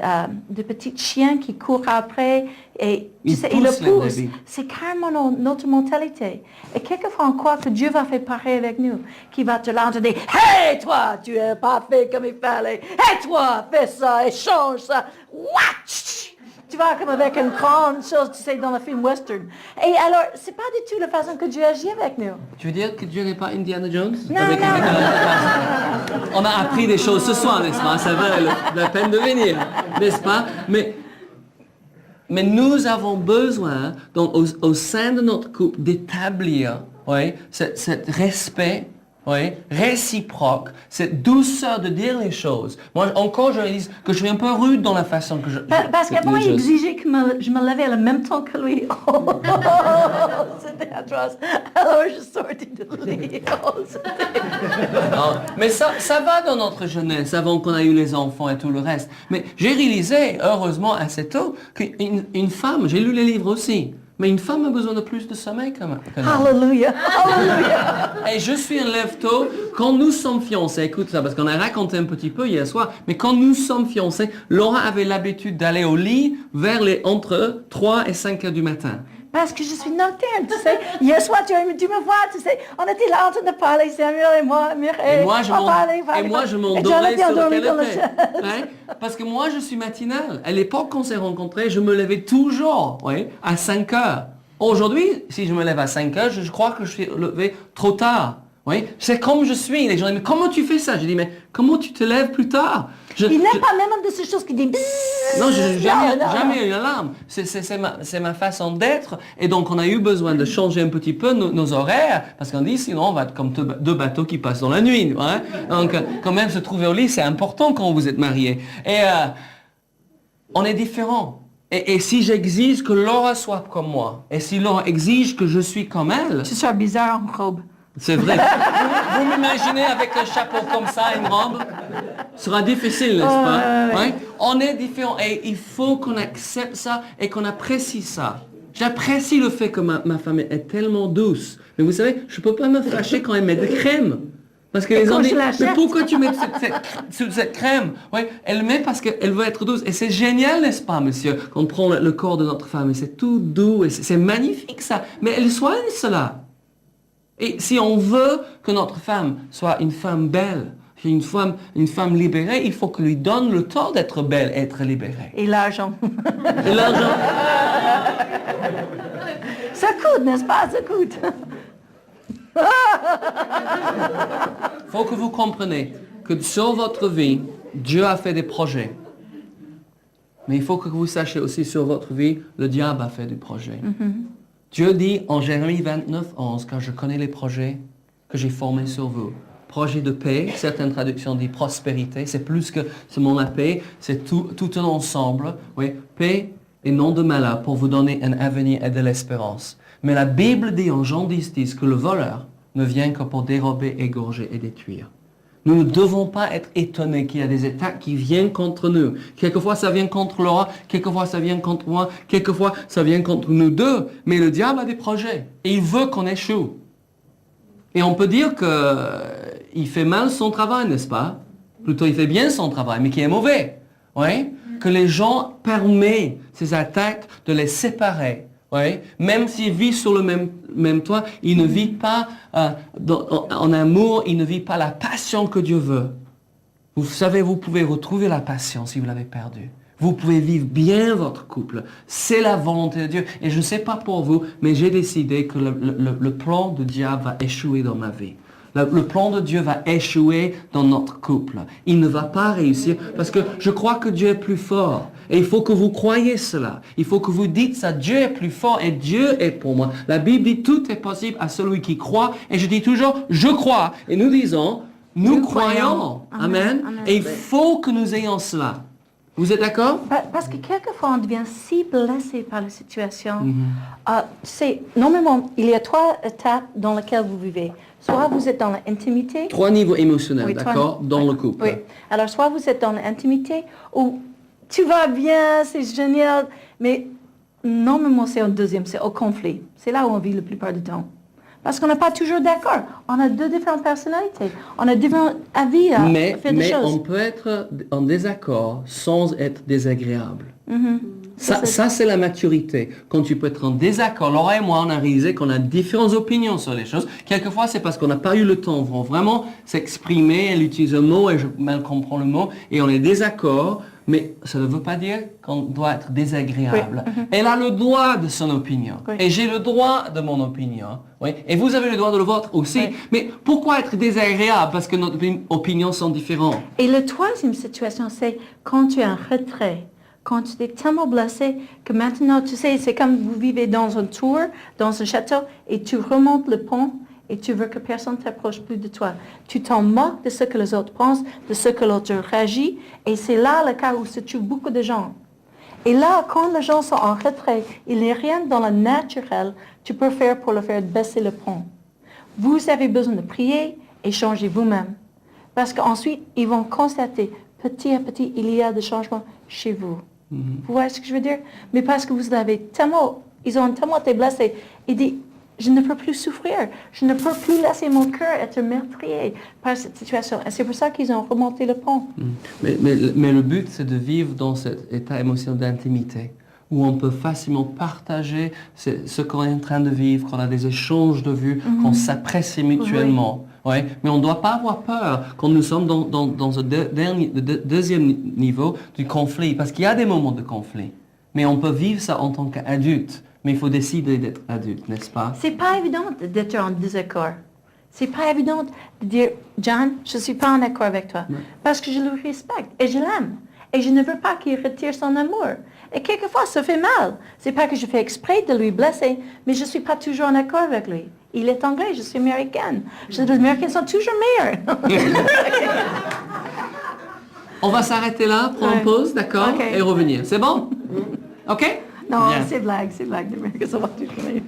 petits chiens qui courent après et tu sais, ils le poussent. C'est carrément notre mentalité. Et quelquefois, on croit que Dieu va faire pareil avec nous. Qui va te dire, hey, toi, tu n'as pas fait comme il fallait. Hey, toi, fais ça et change ça. Watch! Tu vois, comme avec une grande chose, tu sais, dans le film western. Et alors, c'est pas du tout la façon que Dieu agit avec nous. Tu veux dire que Dieu n'est pas Indiana Jones? Non, non. On a appris des choses ce soir, n'est-ce pas? Ça vaut la peine de venir, n'est-ce pas? Mais nous avons besoin, donc, au sein de notre couple, d'établir, oui, cet respect oui, réciproque, cette douceur de dire les choses. Moi, encore, je réalise que je suis un peu rude dans la façon que je... Parce qu'avant, il exigeait que je me levais en même temps que lui. Oh, c'était atroce. Alors, je sortais de lit. Non, mais ça va dans notre jeunesse, avant qu'on ait eu les enfants et tout le reste. Mais j'ai réalisé, heureusement, assez tôt, qu'une femme, j'ai lu les livres aussi, mais une femme a besoin de plus de sommeil qu'un homme. Alléluia, alléluia. Et je suis un lève-tôt, quand nous sommes fiancés, écoute ça, parce qu'on a raconté un petit peu hier soir, mais quand nous sommes fiancés, Laura avait l'habitude d'aller au lit entre 3 et 5 heures du matin. Parce que je suis nocturne, tu sais. Hier soir, tu me vois, tu sais. On était là en train de parler, Samuel et moi, Mireille. Et moi, je m'endormais sur le canapé. Ouais, parce que moi, je suis matinale. À l'époque, quand on s'est rencontrés, je me levais toujours à 5 heures. Aujourd'hui, si je me lève à 5 heures, je crois que je suis levé trop tard. Oui, c'est comme je suis. Les gens disent, mais comment tu fais ça? Je dis, mais comment tu te lèves plus tard? Il n'aime pas même de ces choses qui disent... Non, je n'ai jamais eu l'alarme. C'est ma façon d'être. Et donc, on a eu besoin de changer un petit peu nos horaires. Parce qu'on dit, sinon, on va être comme deux bateaux qui passent dans la nuit. Hein? Donc, quand même, se trouver au lit, c'est important quand vous êtes mariés. Et on est différents. Et si j'exige que Laura soit comme moi, et si Laura exige que je suis comme elle... Tu seras bizarre en robe. C'est vrai. Vous m'imaginez avec un chapeau comme ça, une robe? Ce sera difficile, n'est-ce pas? Ouais. On est différents et il faut qu'on accepte ça et qu'on apprécie ça. J'apprécie le fait que ma femme est tellement douce. Mais vous savez, je ne peux pas me fâcher quand elle met de crème. Parce que les gens disent, mais pourquoi tu mets cette crème? Oui, elle met parce qu'elle veut être douce. Et c'est génial, n'est-ce pas, monsieur, quand on prend le corps de notre femme et c'est tout doux et c'est magnifique ça. Mais elle soigne cela. Et si on veut que notre femme soit une femme belle, une femme libérée, il faut qu'on lui donne le temps d'être belle, être libérée. Et l'argent. Et l'argent. Ça coûte, n'est-ce pas? Ça coûte. Il faut que vous compreniez que sur votre vie, Dieu a fait des projets. Mais il faut que vous sachiez aussi sur votre vie, le diable a fait des projets. Mm-hmm. Dieu dit en Jérémie 29, 11, car je connais les projets que j'ai formés sur vous. Projet de paix, certaines traductions disent prospérité, c'est plus que seulement la paix, c'est tout un ensemble. Oui, paix et non de malheur pour vous donner un avenir et de l'espérance. Mais la Bible dit en Jean 10 que le voleur ne vient que pour dérober, égorger et détruire. Nous ne devons pas être étonnés qu'il y a des attaques qui viennent contre nous. Quelquefois, ça vient contre Laura, quelquefois, ça vient contre moi, quelquefois, ça vient contre nous deux. Mais le diable a des projets et il veut qu'on échoue. Et on peut dire qu'il fait mal son travail, n'est-ce pas? Plutôt, il fait bien son travail, mais qui est mauvais. Oui? Que les gens permettent ces attaques de les séparer. Oui? Même s'ils vivent sur le même toit, ils ne vivent pas en amour, ils ne vivent pas la passion que Dieu veut. Vous savez, vous pouvez retrouver la passion si vous l'avez perdue. Vous pouvez vivre bien votre couple. C'est la volonté de Dieu. Et je ne sais pas pour vous, mais j'ai décidé que le plan de diable va échouer dans ma vie. Le plan de Dieu va échouer dans notre couple. Il ne va pas réussir parce que je crois que Dieu est plus fort. Et il faut que vous croyez cela. Il faut que vous dites ça. Dieu est plus fort et Dieu est pour moi. La Bible dit tout est possible à celui qui croit. Et je dis toujours, je crois. Et nous disons, nous croyons. Amen. Et il faut que nous ayons cela. Vous êtes d'accord? Parce que quelquefois, on devient si blessé par la situation. Normalement, il y a 3 étapes dans lesquelles vous vivez. Soit vous êtes dans l'intimité. 3 niveaux émotionnels, d'accord, dans le couple. Oui. Alors, soit vous êtes dans l'intimité, où tu vas bien, c'est génial, mais normalement, c'est un deuxième, c'est au conflit. C'est là où on vit la plupart du temps. Parce qu'on n'est pas toujours d'accord. On a 2 différentes personnalités. On a différents avis à faire des choses. Mais on peut être en désaccord sans être désagréable. Mm-hmm. Ça, c'est la maturité. Quand tu peux être en désaccord. Laura et moi, on a réalisé qu'on a différentes opinions sur les choses. Quelquefois, c'est parce qu'on n'a pas eu le temps de vraiment s'exprimer. Elle utilise un mot et je mal comprends le mot. Et on est désaccord. Mais ça ne veut pas dire qu'on doit être désagréable. Oui. Elle a le droit de son opinion. Oui. Et j'ai le droit de mon opinion. Oui. Et vous avez le droit de le vôtre aussi. Oui. Mais pourquoi être désagréable? Parce que nos opinions sont différentes. Et la 3e situation, c'est quand tu es en retrait. Quand tu es tellement blessé que maintenant, tu sais, c'est comme vous vivez dans un tour, dans un château, et tu remontes le pont, et tu veux que personne ne t'approche plus de toi. Tu t'en moques de ce que les autres pensent, de ce que l'autre réagit, et c'est là le cas où se trouvent beaucoup de gens. Et là, quand les gens sont en retrait, il n'y a rien dans le naturel que tu peux faire pour le faire baisser le pont. Vous avez besoin de prier et changer vous-même. Parce qu'ensuite, ils vont constater, petit à petit, il y a des changements chez vous. Vous voyez ce que je veux dire? Mais parce que vous avez tellement, ils ont tellement été blessés, ils disent, je ne peux plus souffrir, je ne peux plus laisser mon cœur être meurtrier par cette situation. Et c'est pour ça qu'ils ont remonté le pont. Mais le but, c'est de vivre dans cet état émotionnel d'intimité, où on peut facilement partager ce qu'on est en train de vivre, qu'on a des échanges de vues, qu'on s'apprécie mutuellement. Ouais. Mais on ne doit pas avoir peur quand nous sommes dans ce deuxième niveau du conflit, parce qu'il y a des moments de conflit. Mais on peut vivre ça en tant qu'adulte. Mais il faut décider d'être adulte, n'est-ce pas? C'est pas évident d'être en désaccord. C'est pas évident de dire, John, je suis pas en accord avec toi. Parce que je le respecte et je l'aime. Et je ne veux pas qu'il retire son amour. Et quelquefois, ça fait mal. C'est pas que je fais exprès de lui blesser, mais je suis pas toujours en accord avec lui. Il est anglais, je suis américaine. Les Américains sont toujours meilleurs. On va s'arrêter là, prendre une pause, d'accord? Okay. Et revenir. C'est bon? OK? Non, Bien. c'est blague. Les Américains sont pas toujours meilleurs.